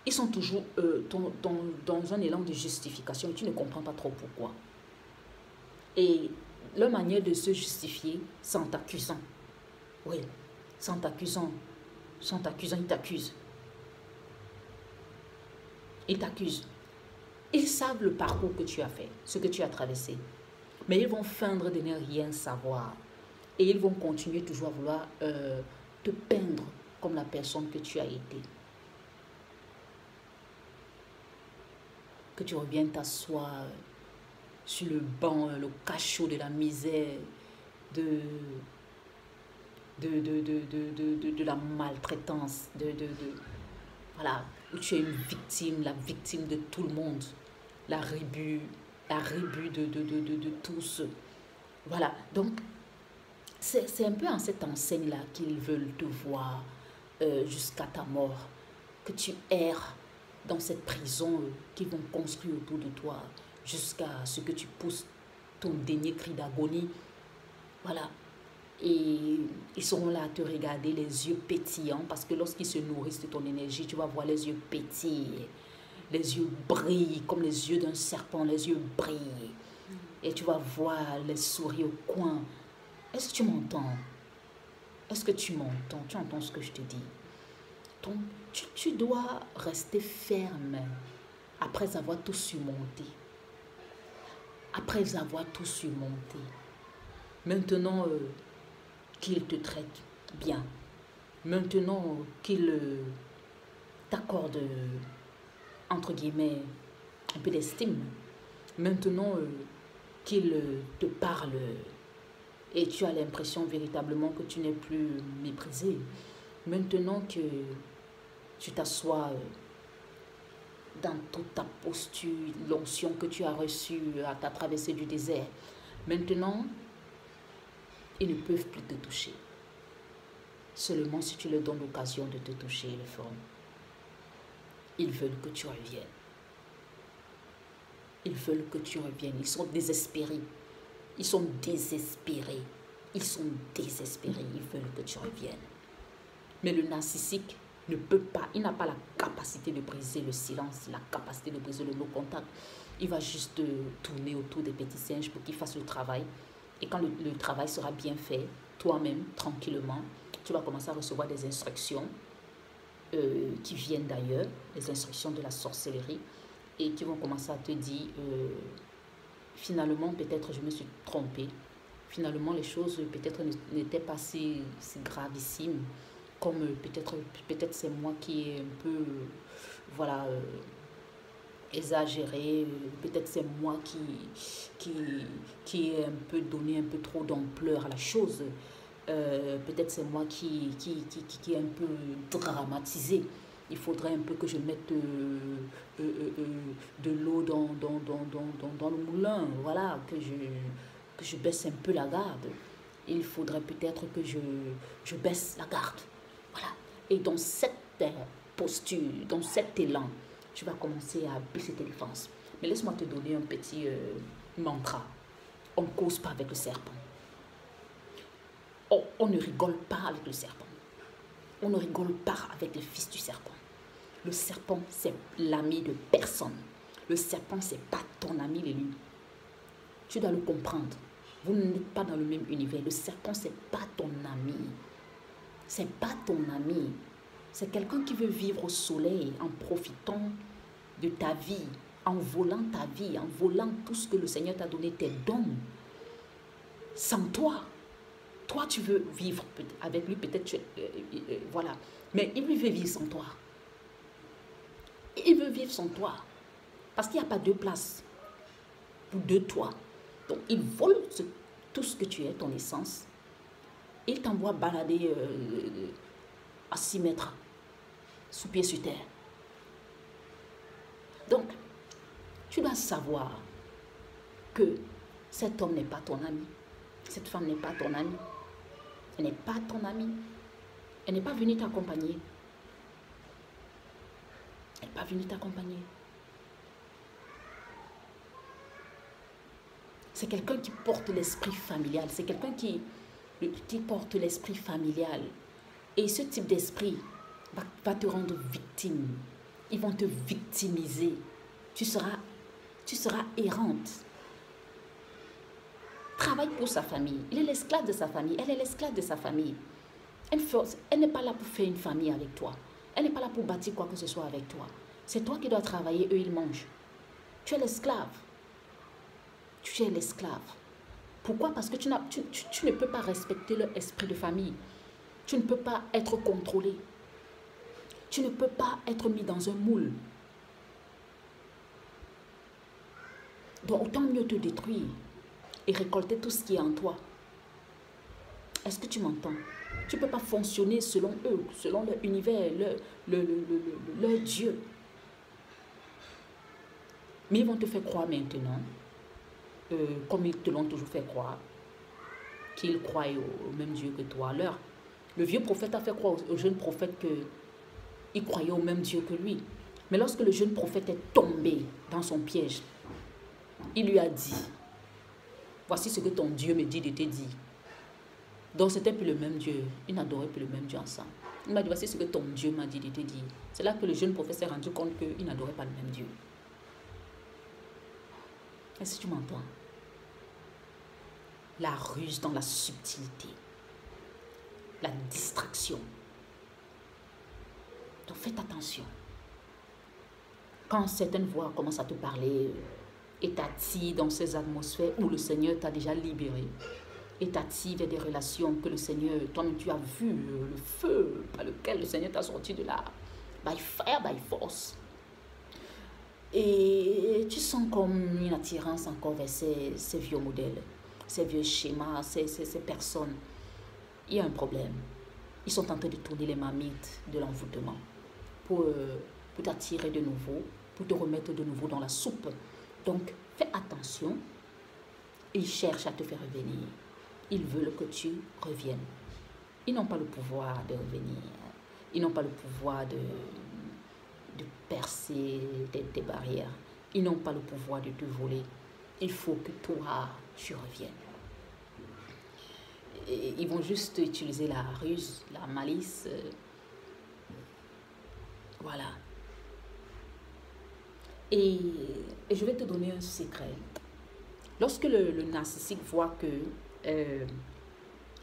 Ils sont toujours dans un élan de justification et tu ne comprends pas trop pourquoi. Et leur manière de se justifier, c'est en t'accusant. Oui, c'est en t'accusant. Ils t'accusent. Ils t'accusent. Ils savent le parcours que tu as fait, ce que tu as traversé. Mais ils vont feindre de ne rien savoir. Et ils vont continuer toujours à vouloir te peindre comme la personne que tu as été. Que tu reviennes t'asseoir sur le banc, le cachot de la misère, de la maltraitance, voilà, où tu es une victime, la victime de tout le monde, la rébut de tous. Voilà, donc c'est un peu en cette enseigne-là qu'ils veulent te voir jusqu'à ta mort, que tu erres dans cette prison qu'ils vont construire autour de toi jusqu'à ce que tu pousses ton dernier cri d'agonie. Voilà. Et ils seront là à te regarder les yeux pétillants parce que lorsqu'ils se nourrissent de ton énergie, tu vas voir les yeux pétiller. Les yeux brillent comme les yeux d'un serpent, les yeux brillent. Et tu vas voir les souris au coin. Est-ce que tu m'entends? Est-ce que tu m'entends? Tu entends ce que je te dis? Donc, tu dois rester ferme après avoir tout surmonté. Après avoir tout surmonté. Maintenant qu'il te traite bien. Maintenant qu'il t'accorde, entre guillemets, un peu d'estime. Maintenant qu'il te parle et tu as l'impression véritablement que tu n'es plus méprisé. Maintenant que tu t'assois dans toute ta posture, l'onction que tu as reçue à ta traversée du désert. Maintenant, ils ne peuvent plus te toucher. Seulement si tu leur donnes l'occasion de te toucher, ils le feront. Ils veulent que tu reviennes. Ils veulent que tu reviennes. Ils sont désespérés. Ils sont désespérés. Ils sont désespérés. Ils veulent que tu reviennes. Mais le narcissique ne peut pas, il n'a pas la capacité de briser le silence, la capacité de briser le no-contact. Il va juste tourner autour des petits singes pour qu'ils fassent le travail. Et quand le travail sera bien fait, toi-même, tranquillement, tu vas commencer à recevoir des instructions qui viennent d'ailleurs, les instructions de la sorcellerie, et qui vont commencer à te dire, finalement, peut-être je me suis trompée. Finalement, les choses peut-être n'étaient pas si gravissimes. Comme peut-être c'est moi qui ai un peu, voilà, exagéré. Peut-être c'est moi qui ai un peu donné un peu trop d'ampleur à la chose. Peut-être c'est moi qui est un peu dramatisé. Il faudrait un peu que je mette de l'eau dans le moulin. Voilà, que je baisse un peu la garde. Il faudrait peut-être que je baisse la garde. Voilà. Et dans cette posture, dans cet élan, tu vas commencer à baisser tes défenses. Mais laisse-moi te donner un petit mantra. On ne cause pas avec le serpent. On ne rigole pas avec le serpent. On ne rigole pas avec le fils du serpent. Le serpent, c'est l'ami de personne. Le serpent, c'est pas ton ami, l'élu. Tu dois le comprendre. Vous n'êtes pas dans le même univers. Le serpent, c'est pas ton ami. C'est pas ton ami. C'est quelqu'un qui veut vivre au soleil en profitant de ta vie, en volant ta vie, en volant tout ce que le Seigneur t'a donné, tes dons. Sans toi. Toi, tu veux vivre avec lui, peut-être, voilà. Mais il veut vivre sans toi. Il veut vivre sans toi. Parce qu'il n'y a pas deux places pour deux toits. Donc, il vole tout ce que tu es, ton essence. Il t'envoie balader à 6 mètres, sous pied sur terre. Donc, tu dois savoir que cet homme n'est pas ton ami. Cette femme n'est pas ton ami. Elle n'est pas ton ami. Elle n'est pas venue t'accompagner. Elle n'est pas venue t'accompagner. C'est quelqu'un qui porte l'esprit familial. C'est quelqu'un qui porte l'esprit familial. Et ce type d'esprit va te rendre victime. Ils vont te victimiser. Tu seras errante. Travaille pour sa famille. Il est l'esclave de sa famille. Elle est l'esclave de sa famille. Elle n'est pas là pour faire une famille avec toi. Elle n'est pas là pour bâtir quoi que ce soit avec toi. C'est toi qui dois travailler, eux, ils mangent. Tu es l'esclave. Tu es l'esclave. Pourquoi? Parce que tu ne peux pas respecter leur esprit de famille. Tu ne peux pas être contrôlé. Tu ne peux pas être mis dans un moule. Donc, autant mieux te détruire et récolter tout ce qui est en toi. Est-ce que tu m'entends? Tu ne peux pas fonctionner selon eux, selon leur univers, leur Dieu. Mais ils vont te faire croire maintenant, comme ils te l'ont toujours fait croire, qu'ils croient au même Dieu que toi. Le vieux prophète a fait croire au jeune prophète qu'il croyait au même Dieu que lui. Mais lorsque le jeune prophète est tombé dans son piège, il lui a dit, voici ce que ton Dieu me dit de te dire. Donc c'était plus le même Dieu. Ils n'adoraient plus le même Dieu ensemble. Il m'a dit, voici ce que ton Dieu m'a dit de te dire. C'est là que le jeune prophète s'est rendu compte qu'il n'adorait pas le même Dieu. Est-ce que tu m'entends? La ruse dans la subtilité. La distraction. Donc faites attention. Quand certaines voix commencent à te parler et t'attirent dans ces atmosphères où le Seigneur t'a déjà libéré, et t'attire vers des relations que le Seigneur, toi-même tu as vu, le feu par lequel le Seigneur t'a sorti de là, by fire, by force. Et tu sens comme une attirance encore vers ces vieux modèles, ces vieux schémas, ces personnes. Il y a un problème. Ils sont en train de tourner les marmites de l'envoûtement pour t'attirer de nouveau, pour te remettre de nouveau dans la soupe. Donc, fais attention. Ils cherchent à te faire revenir. Ils veulent que tu reviennes. Ils n'ont pas le pouvoir de revenir. Ils n'ont pas le pouvoir de percer tes barrières. Ils n'ont pas le pouvoir de te voler. Il faut que toi, tu reviennes. Et ils vont juste utiliser la ruse, la malice. Voilà. Et je vais te donner un secret. Lorsque le narcissique voit que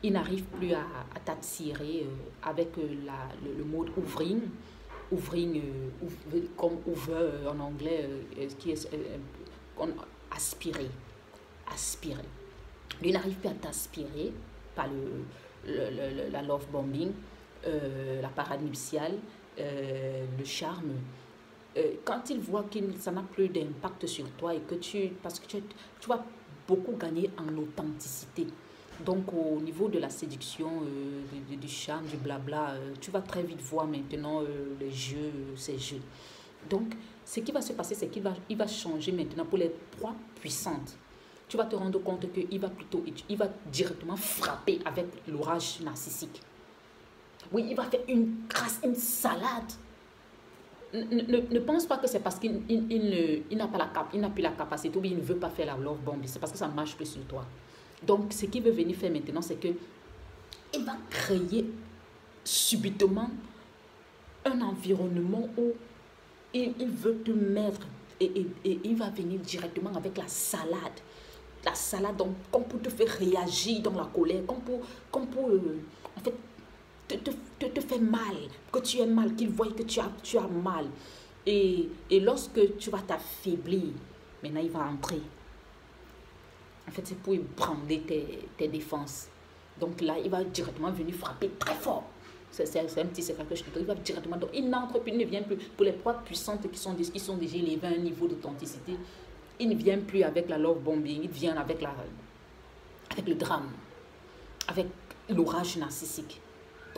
il n'arrive plus à t'attirer avec le mot ouvring, comme over en anglais, qui est aspirer. Lui n'arrive plus à t'aspirer par la love bombing, la parade nuptiale, le charme. Quand il voit que ça n'a plus d'impact sur toi et que parce que tu vas beaucoup gagner en authenticité. Donc au niveau de la séduction, du charme, du blabla, tu vas très vite voir maintenant les jeux, ces jeux. Donc ce qui va se passer, c'est qu'il va changer maintenant pour les proies puissantes. Tu vas te rendre compte qu'il va directement frapper avec l'orage narcissique. Oui, il va faire une salade. Ne pense pas que c'est parce qu'il n'a plus la capacité ou il ne veut pas faire la love bomb. C'est parce que ça ne marche plus sur toi. Donc, ce qu'il veut venir faire maintenant, c'est qu'il va créer subitement un environnement où il veut te mettre et il va venir directement avec la salade. La salade, donc, comme pour te faire réagir dans la colère, comme pour en fait, te faire mal, que tu es mal, qu'il voie que tu as mal. Et lorsque tu vas t'affaiblir, maintenant il va entrer. En fait, c'est pour ébranler tes défenses. Donc là, il va directement venir frapper très fort. C'est un petit secret que je te donne. Il va directement. Donc, il n'entre plus, il ne vient plus. Pour les proies puissantes qui sont déjà élevées à un niveau d'authenticité, il ne vient plus avec la love bombing, il vient avec le drame, avec l'orage narcissique.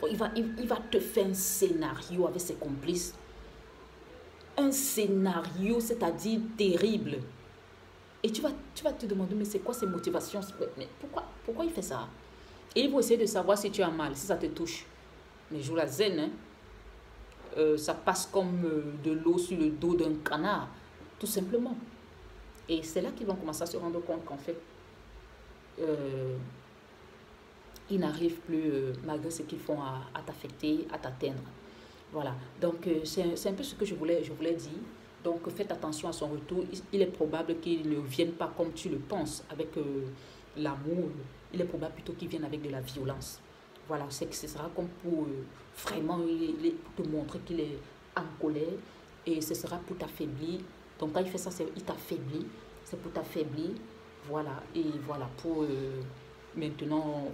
Donc, il va te faire un scénario avec ses complices. Un scénario, c'est-à-dire terrible. Et tu vas te demander, mais c'est quoi ses motivations? Mais pourquoi il fait ça? Et il va essayer de savoir si tu as mal, si ça te touche. Mais joue la zen, hein? Ça passe comme de l'eau sur le dos d'un canard, tout simplement. Et c'est là qu'ils vont commencer à se rendre compte qu'en fait, ils n'arrivent plus, malgré ce qu'ils font, à t'affecter, à t'atteindre. Voilà, donc c'est un peu ce que je voulais dire. Donc faites attention à son retour. Il est probable qu'il ne vienne pas comme tu le penses, avec l'amour. Il est probable plutôt qu'il vienne avec de la violence. Voilà, c'est que ce sera comme pour vraiment pour te montrer qu'il est en colère et ce sera pour t'affaiblir. Donc quand il fait ça, il t'affaiblit. C'est pour t'affaiblir. Voilà, et voilà, pour maintenant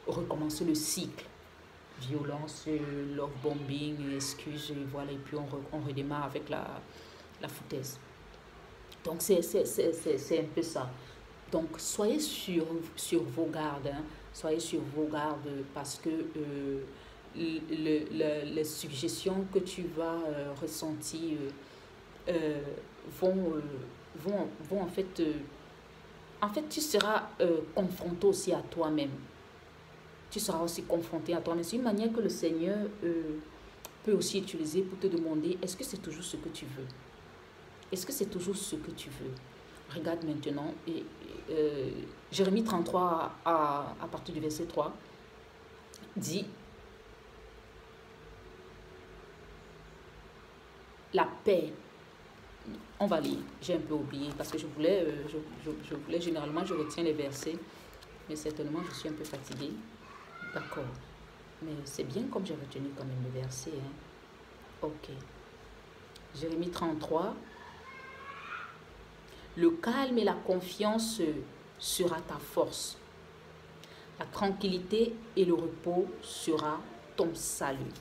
recommencer le cycle. Violence, love bombing, excuses, et voilà, et puis on redémarre avec la foutaise. Donc c'est un peu ça. Donc soyez sur vos gardes, hein. Soyez sur vos gardes parce que les suggestions que tu vas ressentir euh, vont, vont en fait tu seras confronté aussi à toi-même. Tu seras aussi confronté à toi-même. C'est une manière que le Seigneur peut aussi utiliser pour te demander, est-ce que c'est toujours ce que tu veux? Est-ce que c'est toujours ce que tu veux? Regarde maintenant, et Jérémie 33 à partir du verset 3 dit, la paix. On va lire, j'ai un peu oublié parce que je voulais, généralement je retiens les versets, mais certainement je suis un peu fatiguée. D'accord, mais c'est bien comme j'ai retenu quand même le verset. Hein. Ok. Jérémie 33. Le calme et la confiance sera ta force. La tranquillité et le repos sera ton salut.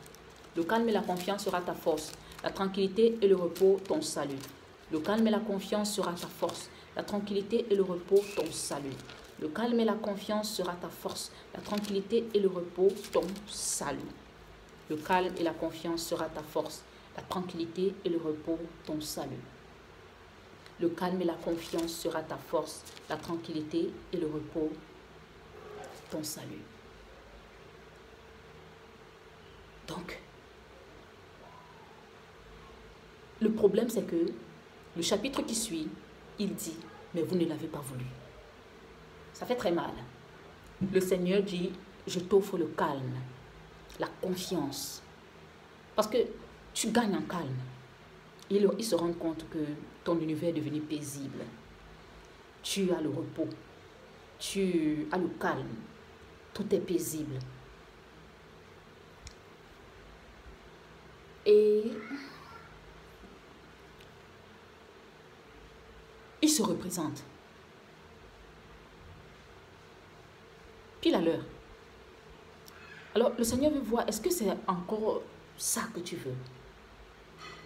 Le calme et la confiance sera ta force. La tranquillité et le repos, ton salut. Le calme et la confiance sera ta force. La tranquillité et le repos, ton salut. Le calme et la confiance sera ta force. La tranquillité et le repos, ton salut. Le calme et la confiance sera ta force. La tranquillité et le repos, ton salut. Le calme et la confiance sera ta force. La tranquillité et le repos, ton salut. Donc, le problème c'est que le chapitre qui suit, il dit, mais vous ne l'avez pas voulu. Ça fait très mal. Le Seigneur dit, je t'offre le calme, la confiance. Parce que tu gagnes en calme. Ils se rendent compte que ton univers est devenu paisible. Tu as le repos. Tu as le calme. Tout est paisible. Et ils se représentent. Pile à l'heure. Alors le Seigneur veut voir, est-ce que c'est encore ça que tu veux?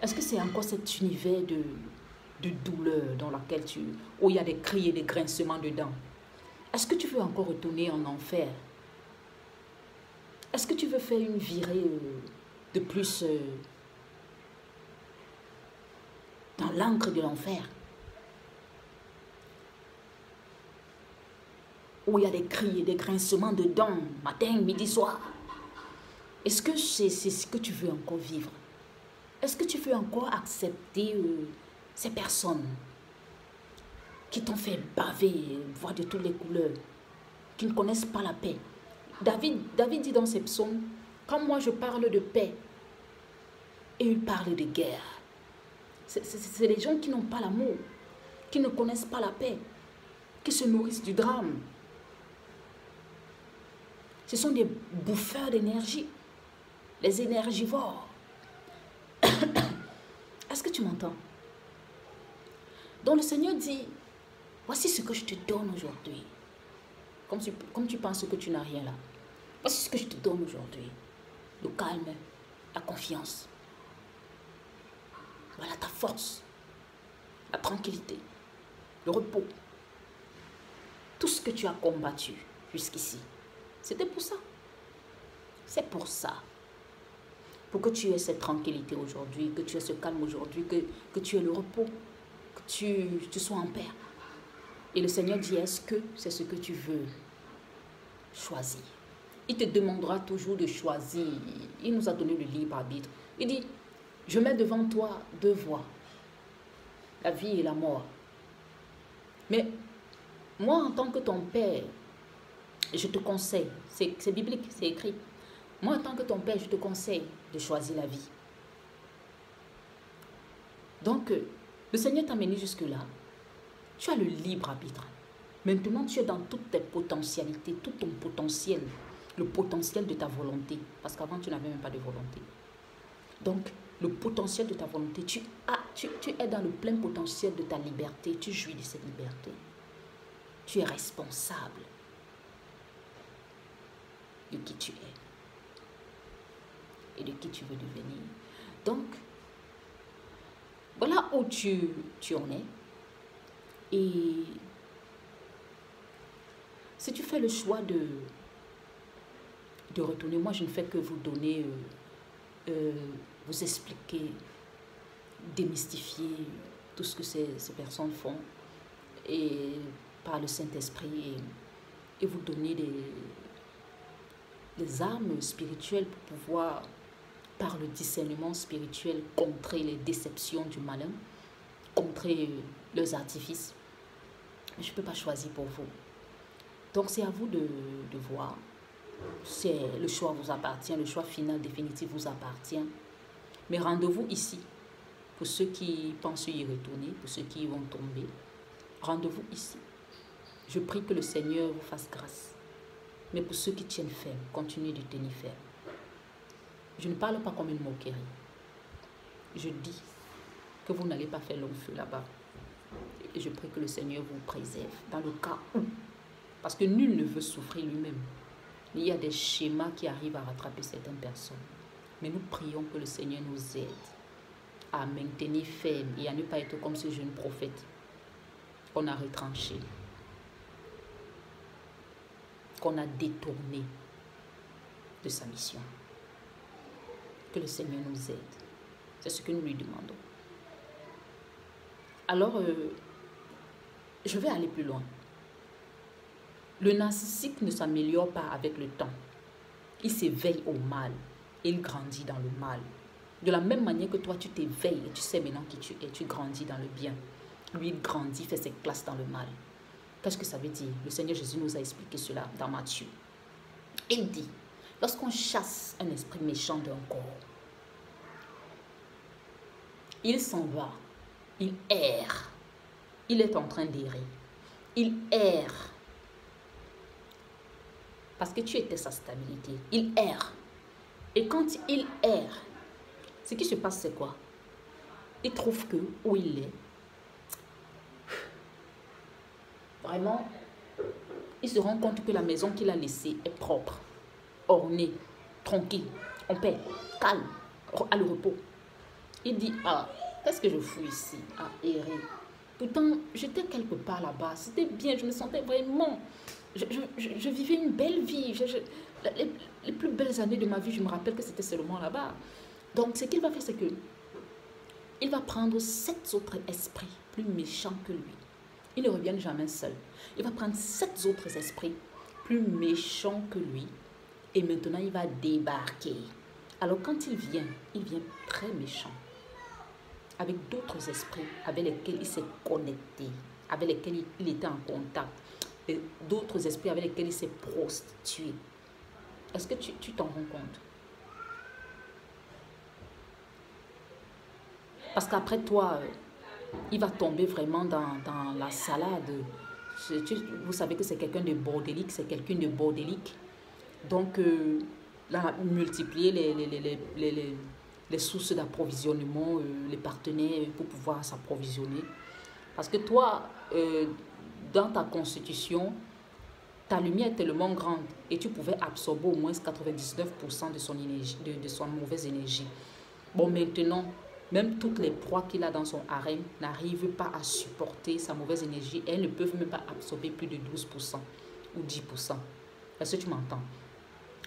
Est-ce que c'est encore cet univers de douleur dans lequel où il y a des cris et des grincements dedans? Est-ce que tu veux encore retourner en enfer? Est-ce que tu veux faire une virée de plus dans l'encre de l'enfer? Où il y a des cris et des grincements dedans, matin, midi, soir. Est-ce que c'est ce que tu veux encore vivre? Est-ce que tu veux encore accepter ces personnes qui t'ont fait baver, voir de toutes les couleurs, qui ne connaissent pas la paix? David dit dans ses psaumes, quand moi je parle de paix, et il parle de guerre. C'est les gens qui n'ont pas l'amour, qui ne connaissent pas la paix, qui se nourrissent du drame. Ce sont des bouffeurs d'énergie, les énergivores. Est-ce que tu m'entends? Donc le Seigneur dit, voici ce que je te donne aujourd'hui. Comme tu penses que tu n'as rien là. Voici ce que je te donne aujourd'hui. Le calme, la confiance. Voilà ta force, la tranquillité, le repos. Tout ce que tu as combattu jusqu'ici, c'était pour ça. C'est pour ça. Pour que tu aies cette tranquillité aujourd'hui, que tu aies ce calme aujourd'hui, que tu aies le repos, que tu sois en paix. Et le Seigneur dit, est-ce que c'est ce que tu veux choisir? Il te demandera toujours de choisir. Il nous a donné le libre arbitre. Il dit, je mets devant toi deux voies, la vie et la mort. Mais moi, en tant que ton père, je te conseille, c'est biblique, c'est écrit. Moi, en tant que ton père, je te conseille de choisir la vie. Donc, le Seigneur t'a mené jusque-là. Tu as le libre arbitre. Maintenant, tu es dans toutes tes potentialités, tout ton potentiel, le potentiel de ta volonté. Parce qu'avant, tu n'avais même pas de volonté. Donc, le potentiel de ta volonté, tu es dans le plein potentiel de ta liberté. Tu jouis de cette liberté. Tu es responsable de qui tu es et de qui tu veux devenir. Donc, voilà où tu en es. Et si tu fais le choix de retourner, moi je ne fais que vous donner, vous expliquer, démystifier tout ce que ces personnes font et par le Saint-Esprit et vous donner des armes spirituelles pour pouvoir, par le discernement spirituel, contrer les déceptions du malin, contrer leurs artifices. Mais je ne peux pas choisir pour vous. Donc c'est à vous de voir. Le choix vous appartient, le choix final, définitif vous appartient. Mais rendez-vous ici. Pour ceux qui pensent y retourner, pour ceux qui vont tomber, rendez-vous ici. Je prie que le Seigneur vous fasse grâce. Mais pour ceux qui tiennent ferme, continuez de tenir ferme. Je ne parle pas comme une moquerie. Je dis que vous n'allez pas faire long feu là-bas. Et je prie que le Seigneur vous préserve dans le cas où. Parce que nul ne veut souffrir lui-même. Il y a des schémas qui arrivent à rattraper certaines personnes. Mais nous prions que le Seigneur nous aide à maintenir ferme et à ne pas être comme ce jeune prophète qu'on a retranché, qu'on a détourné de sa mission. Que le Seigneur nous aide. C'est ce que nous lui demandons. Alors, je vais aller plus loin. Le narcissique ne s'améliore pas avec le temps. Il s'éveille au mal et il grandit dans le mal. De la même manière que toi, tu t'éveilles et tu sais maintenant qui tu es, tu grandis dans le bien. Lui, il grandit, fait ses classes dans le mal. Qu'est-ce que ça veut dire? Le Seigneur Jésus nous a expliqué cela dans Matthieu. Il dit, lorsqu'on chasse un esprit méchant d'un corps, il s'en va, il erre, il est en train d'errer, il erre. Parce que tu étais sa stabilité. Il erre. Et quand il erre, ce qui se passe, c'est quoi? Il trouve que où il est, vraiment, il se rend compte que la maison qu'il a laissée est propre, ornée, tranquille, en paix, calme, à le repos. Il dit, ah, qu'est-ce que je fous ici? À errer. Pourtant, j'étais quelque part là-bas. C'était bien, je me sentais vraiment... Je vivais une belle vie. Les plus belles années de ma vie, je me rappelle que c'était seulement là-bas. Donc, ce qu'il va faire, c'est que il va prendre 7 autres esprits plus méchants que lui. Ils ne reviennent jamais seuls. Il va prendre 7 autres esprits plus méchants que lui. Et maintenant, il va débarquer. Alors, quand il vient très méchant. Avec d'autres esprits avec lesquels il s'est connecté, avec lesquels il était en contact. Et d'autres esprits avec lesquels il s'est prostitué. Est-ce que tu t'en rends compte? Parce qu'après toi, il va tomber vraiment dans la salade. Vous savez que c'est quelqu'un de bordélique, c'est quelqu'un de bordélique. Donc, là, multiplier les sources d'approvisionnement, les partenaires pour pouvoir s'approvisionner. Parce que toi, dans ta constitution, ta lumière est tellement grande et tu pouvais absorber au moins 99% de son énergie, de son mauvaise énergie. Bon, maintenant, même toutes les proies qu'il a dans son harem n'arrivent pas à supporter sa mauvaise énergie et elles ne peuvent même pas absorber plus de 12% ou 10%. Est-ce que tu m'entends?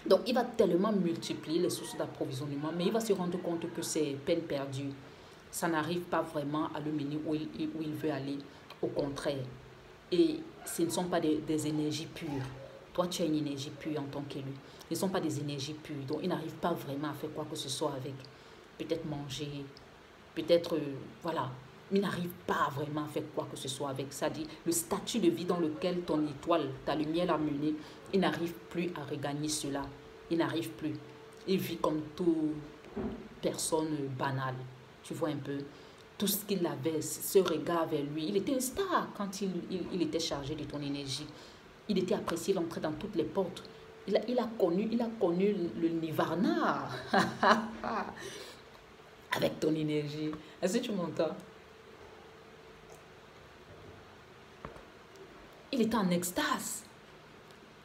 Donc, il va tellement multiplier les sources d'approvisionnement, mais il va se rendre compte que c'est peine perdue. Ça n'arrive pas vraiment à le mener où il veut aller. Au contraire. Et ce ne sont pas des énergies pures. Toi, tu as une énergie pure en tant qu'élu. Ce ne sont pas des énergies pures. Donc, il n'arrive pas vraiment à faire quoi que ce soit avec. Peut-être manger, peut-être, voilà. Il n'arrive pas vraiment à faire quoi que ce soit avec. C'est-à-dire, le statut de vie dans lequel ton étoile, ta lumière l'a mené, il n'arrive plus à regagner cela. Il n'arrive plus. Il vit comme toute personne banale. Tu vois un peu tout ce qu'il avait, ce regard vers lui. Il était un star quand il était chargé de ton énergie. Il était apprécié, il entrait dans toutes les portes. Il a connu le nirvana avec ton énergie. Est-ce que tu m'entends? Il était en extase.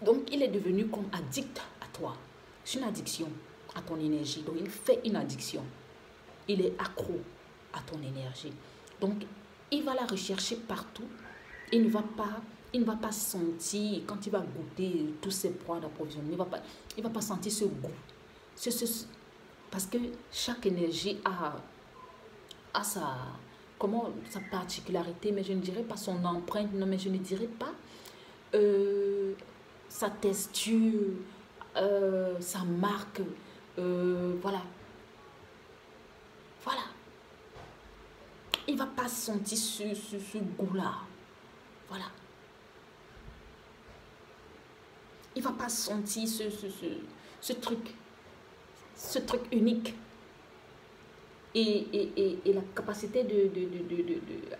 Donc, il est devenu comme addict à toi. C'est une addiction à ton énergie. Donc, il fait une addiction. Il est accro à ton énergie. Donc, il va la rechercher partout. Il ne va pas sentir, quand il va goûter tous ces points d'approvisionnement, il va pas sentir ce goût. Parce que chaque énergie a sa particularité, mais je ne dirais pas son empreinte, non, mais je ne dirais pas sa texture, sa marque, voilà. Voilà. Il ne va pas sentir ce goût-là. Voilà. Il ne va pas sentir ce truc unique. Et la capacité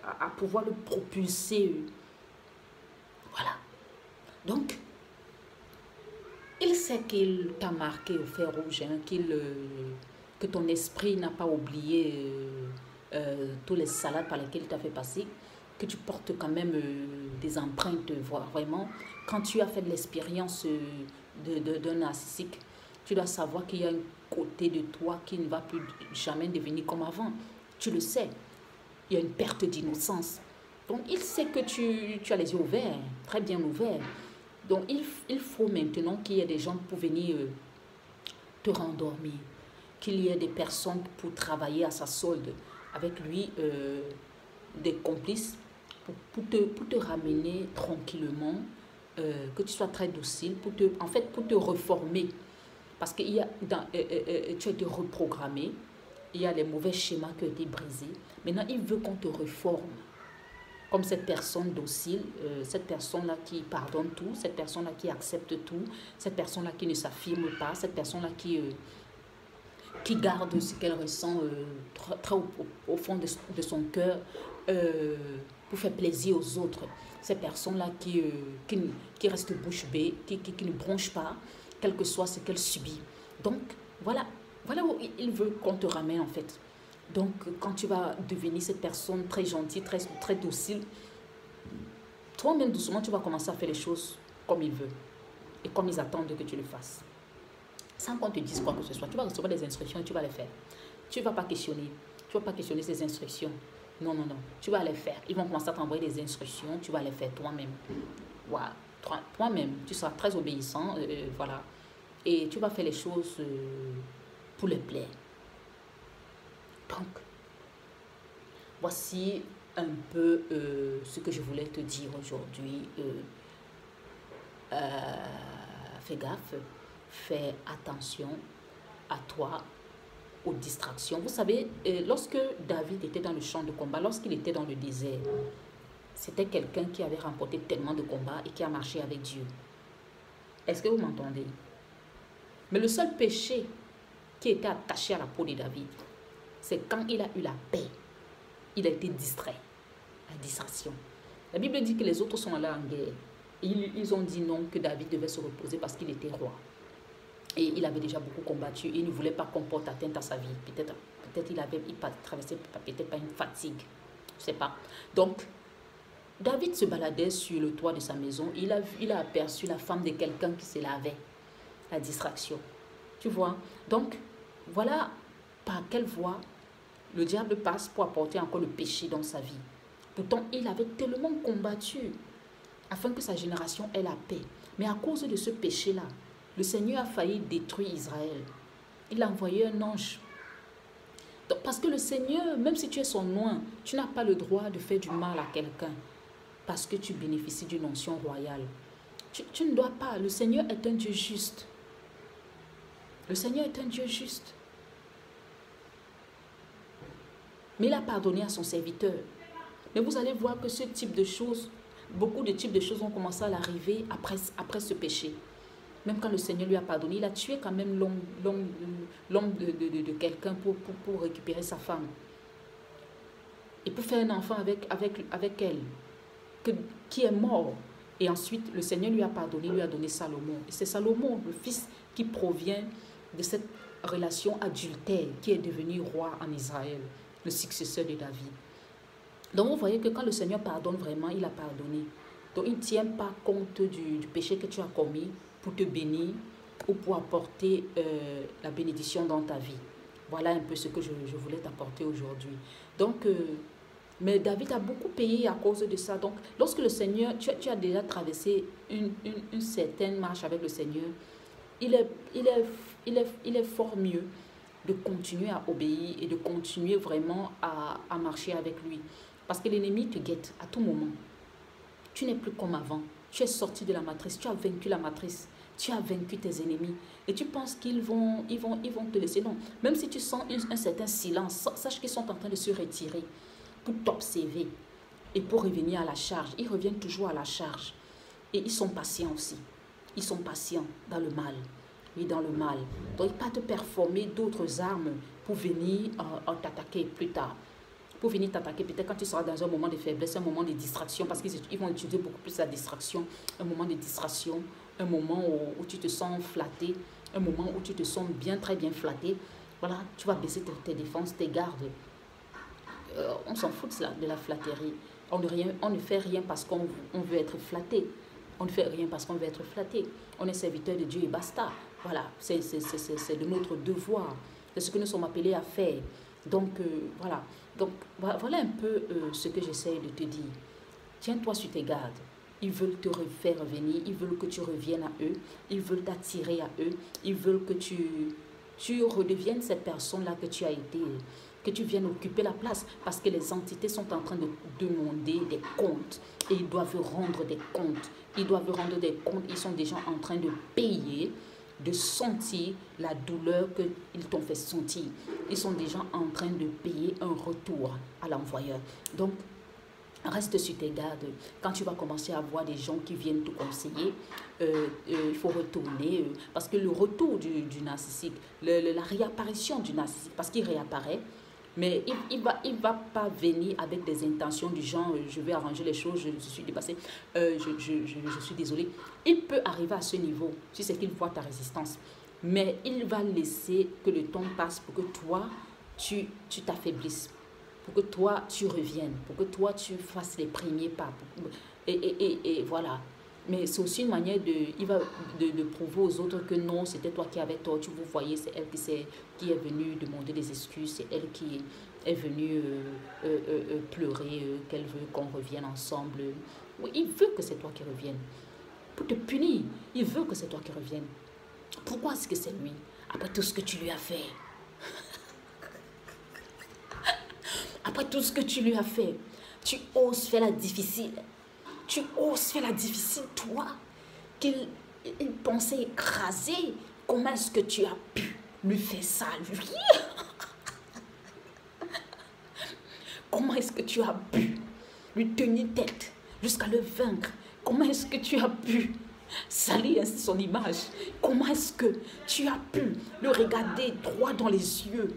à pouvoir le propulser. Voilà. Donc, il sait qu'il t'a marqué au fer rouge, hein, que ton esprit n'a pas oublié tous les salades par lesquelles il t'a fait passer, que tu portes quand même des empreintes, vraiment. Quand tu as fait de l'expérience d'un narcissique, tu dois savoir qu'il y a un côté de toi qui ne va plus jamais devenir comme avant. Tu le sais. Il y a une perte d'innocence. Donc, il sait que tu as les yeux ouverts, très bien ouverts. Donc, il faut maintenant qu'il y ait des gens pour venir te rendormir, qu'il y ait des personnes pour travailler à sa solde avec lui, des complices pour te ramener tranquillement, que tu sois très docile, pour te reformer. Parce que tu as été reprogrammé, il y a les mauvais schémas qui ont été brisés. Maintenant, il veut qu'on te reforme. Comme cette personne docile, cette personne-là qui pardonne tout, cette personne-là qui accepte tout, cette personne-là qui ne s'affirme pas, cette personne-là qui garde ce qu'elle ressent très au fond de son cœur pour faire plaisir aux autres. Ces personnes-là qui restent bouche bée, qui ne bronchent pas, quel que soit ce qu'elle subit. Donc, voilà où il veut qu'on te ramène en fait. Donc, quand tu vas devenir cette personne très gentille, très docile, toi-même doucement, tu vas commencer à faire les choses comme il veut et comme ils attendent que tu le fasses. Sans qu'on te dise quoi que ce soit, tu vas recevoir des instructions et tu vas les faire. Tu ne vas pas questionner. Tu ne vas pas questionner ces instructions. Non. Tu vas les faire. Ils vont commencer à t'envoyer des instructions. Tu vas les faire toi-même. Voilà. Toi-même, tu seras très obéissant. Voilà. Et tu vas faire les choses pour les plaire. Donc, voici un peu ce que je voulais te dire aujourd'hui. Fais gaffe. Fais attention à toi, aux distractions. Vous savez, lorsque David était dans le champ de combat, lorsqu'il était dans le désert, c'était quelqu'un qui avait remporté tellement de combats et qui a marché avec Dieu. Est-ce que vous m'entendez? Mais le seul péché qui était attaché à la peau de David, c'est quand il a eu la paix, il a été distrait. La distraction. La Bible dit que les autres sont allés en guerre. Ils ont dit non, que David devait se reposer parce qu'il était roi. Et il avait déjà beaucoup combattu. Il ne voulait pas qu'on porte atteinte à sa vie. Peut-être il avait traversé peut-être pas une fatigue. Je ne sais pas. Donc, David se baladait sur le toit de sa maison. Il a aperçu la femme de quelqu'un qui se lavait. La distraction. Tu vois? Donc, voilà par quelle voie le diable passe pour apporter encore le péché dans sa vie. Pourtant, il avait tellement combattu afin que sa génération ait la paix. Mais à cause de ce péché-là, le Seigneur a failli détruire Israël. Il a envoyé un ange. Donc, parce que le Seigneur, même si tu es son loin, tu n'as pas le droit de faire du mal à quelqu'un. Parce que tu bénéficies d'une onction royale. Tu ne dois pas. Le Seigneur est un Dieu juste. Le Seigneur est un Dieu juste. Mais il a pardonné à son serviteur. Mais vous allez voir que ce type de choses, beaucoup de types de choses ont commencé à l'arriver après ce péché. même quand le Seigneur lui a pardonné, il a tué quand même l'homme de quelqu'un pour récupérer sa femme. Et pour faire un enfant avec elle, qui est mort. Et ensuite, le Seigneur lui a pardonné, lui a donné Salomon. Et c'est Salomon, le fils qui provient de cette relation adultère, qui est devenu roi en Israël, le successeur de David. Donc, vous voyez que quand le Seigneur pardonne vraiment, il a pardonné. Donc, il ne tient pas compte du péché que tu as commis pour te bénir ou pour apporter la bénédiction dans ta vie. Voilà un peu ce que je voulais t'apporter aujourd'hui. Donc, mais David a beaucoup payé à cause de ça. Donc, lorsque le Seigneur, tu as déjà traversé une certaine marche avec le Seigneur, il est fort mieux de continuer à obéir et de continuer vraiment à marcher avec lui. Parce que l'ennemi te guette à tout moment. Tu n'es plus comme avant. Tu es sorti de la matrice, tu as vaincu la matrice, tu as vaincu tes ennemis. Et tu penses qu'ils vont te laisser. Non, même si tu sens un certain silence, sache qu'ils sont en train de se retirer pour t'observer et pour revenir à la charge. Ils reviennent toujours à la charge. Et ils sont patients aussi. Ils sont patients dans le mal. Oui, dans le mal. Donc, pas de performer d'autres armes pour venir t'attaquer plus tard. Pour venir t'attaquer, peut-être quand tu seras dans un moment de faiblesse, un moment de distraction, parce qu'ils vont utiliser beaucoup plus la distraction, un moment de distraction, un moment où tu te sens flatté, un moment où tu te sens bien, très bien flatté. Voilà, tu vas baisser tes défenses, tes gardes. On s'en fout de la flatterie. On ne fait rien parce qu'on veut être flatté. On ne fait rien parce qu'on veut être flatté. On est serviteur de Dieu et basta. Voilà, c'est de notre devoir. C'est ce que nous sommes appelés à faire. Donc, voilà. Donc, voilà un peu ce que j'essaie de te dire. Tiens-toi sur tes gardes. Ils veulent te faire revenir. Ils veulent que tu reviennes à eux. Ils veulent t'attirer à eux. Ils veulent que tu redeviennes cette personne-là que tu as été, que tu viennes occuper la place, parce que les entités sont en train de demander des comptes et ils doivent rendre des comptes. Ils doivent rendre des comptes. Ils sont déjà en train de payer, de sentir la douleur qu'ils t'ont fait sentir. Ils sont déjà en train de payer un retour à l'envoyeur. Donc, reste sur tes gardes. Quand tu vas commencer à voir des gens qui viennent te conseiller, il faut retourner. Parce que le retour du narcissique, la réapparition du narcissique, parce qu'il réapparaît, mais il va pas venir avec des intentions du genre je vais arranger les choses, je suis dépassé, je suis désolé. Il peut arriver à ce niveau si c'est qu'il voit ta résistance. Mais il va laisser que le temps passe pour que toi, tu t'affaiblisses. Pour que toi, tu reviennes. Pour que toi, tu fasses les premiers pas. Et voilà. Mais c'est aussi une manière de prouver aux autres que non, c'était toi qui avais tort. Tu vous voyez, c'est elle qui est venue demander des excuses. C'est elle qui est venue pleurer, qu'elle veut qu'on revienne ensemble. Oui, il veut que c'est toi qui reviennes. Pour te punir, il veut que c'est toi qui reviennes. Pourquoi est-ce que c'est lui? Après tout ce que tu lui as fait. Après tout ce que tu lui as fait, tu oses faire la difficile. Tu oses faire la difficile, toi, qu'il pensait écraser. Comment est-ce que tu as pu lui faire ça, lui? Comment est-ce que tu as pu lui tenir tête jusqu'à le vaincre? Comment est-ce que tu as pu salir ainsi son image? Comment est-ce que tu as pu le regarder droit dans les yeux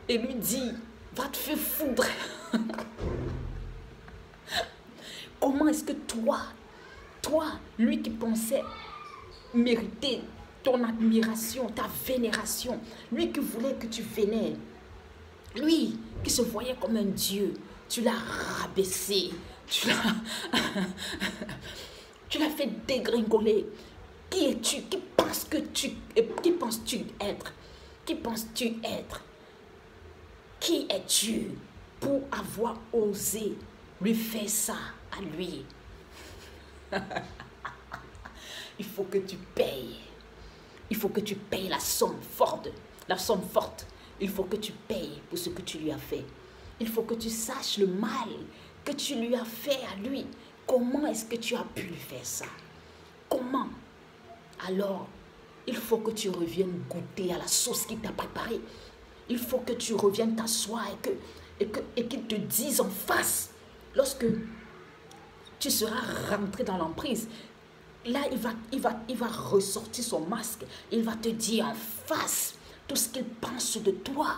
et lui dire, va te faire foudre? Comment est-ce que toi, lui qui pensait mériter ton admiration, ta vénération, lui qui voulait que tu vénères, lui qui se voyait comme un Dieu, tu l'as rabaissé, tu l'as fait dégringoler. Qui es-tu? Qui penses-tu être? Qui penses-tu être? Qui es-tu pour avoir osé lui faire ça à lui? Il faut que tu payes. Il faut que tu payes la somme forte. La somme forte. Il faut que tu payes pour ce que tu lui as fait. Il faut que tu saches le mal que tu lui as fait à lui. Comment est-ce que tu as pu lui faire ça? Comment? Alors, il faut que tu reviennes goûter à la sauce qu'il t'a préparée. Il faut que tu reviennes t'asseoir et qu'il te dise en face, lorsque tu seras rentré dans l'emprise, là, il va ressortir son masque. Il va te dire en face tout ce qu'il pense de toi.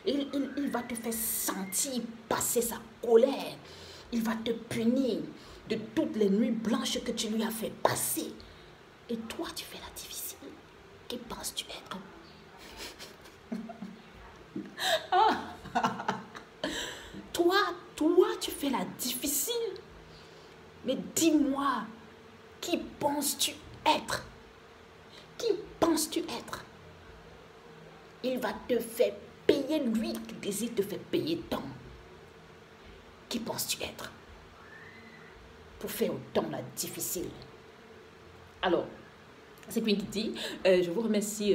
Il va te faire sentir passer sa colère. Il va te punir de toutes les nuits blanches que tu lui as fait passer. Et toi, tu fais la difficile. Qui penses-tu être? Toi, tu fais la difficile. Mais dis-moi, qui penses-tu être? Qui penses-tu être? Il va te faire payer, lui qui désire te faire payer tant. Qui penses-tu être? Pour faire autant la difficile. Alors, c'est Queen qui dit, je vous remercie,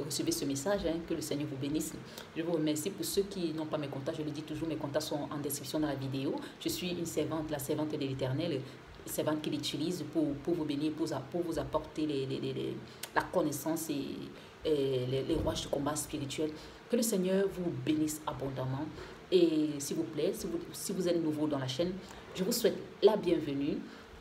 recevez ce message, hein, que le Seigneur vous bénisse. Je vous remercie pour ceux qui n'ont pas mes contacts, je le dis toujours, mes contacts sont en description dans la vidéo. Je suis une servante, la servante de l'Éternel, servante qu'il utilise pour vous bénir, pour vous apporter la connaissance et les rouages de combat spirituel. Que le Seigneur vous bénisse abondamment. Et s'il vous plaît, si vous êtes nouveau dans la chaîne, je vous souhaite la bienvenue.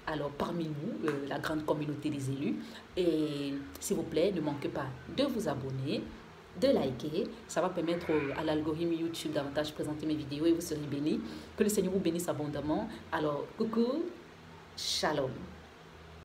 Alors, parmi nous, la grande communauté des élus. Et s'il vous plaît, ne manquez pas de vous abonner, de liker. Ça va permettre à l'algorithme YouTube davantage de présenter mes vidéos et vous serez bénis. Que le Seigneur vous bénisse abondamment. Alors, coucou, shalom.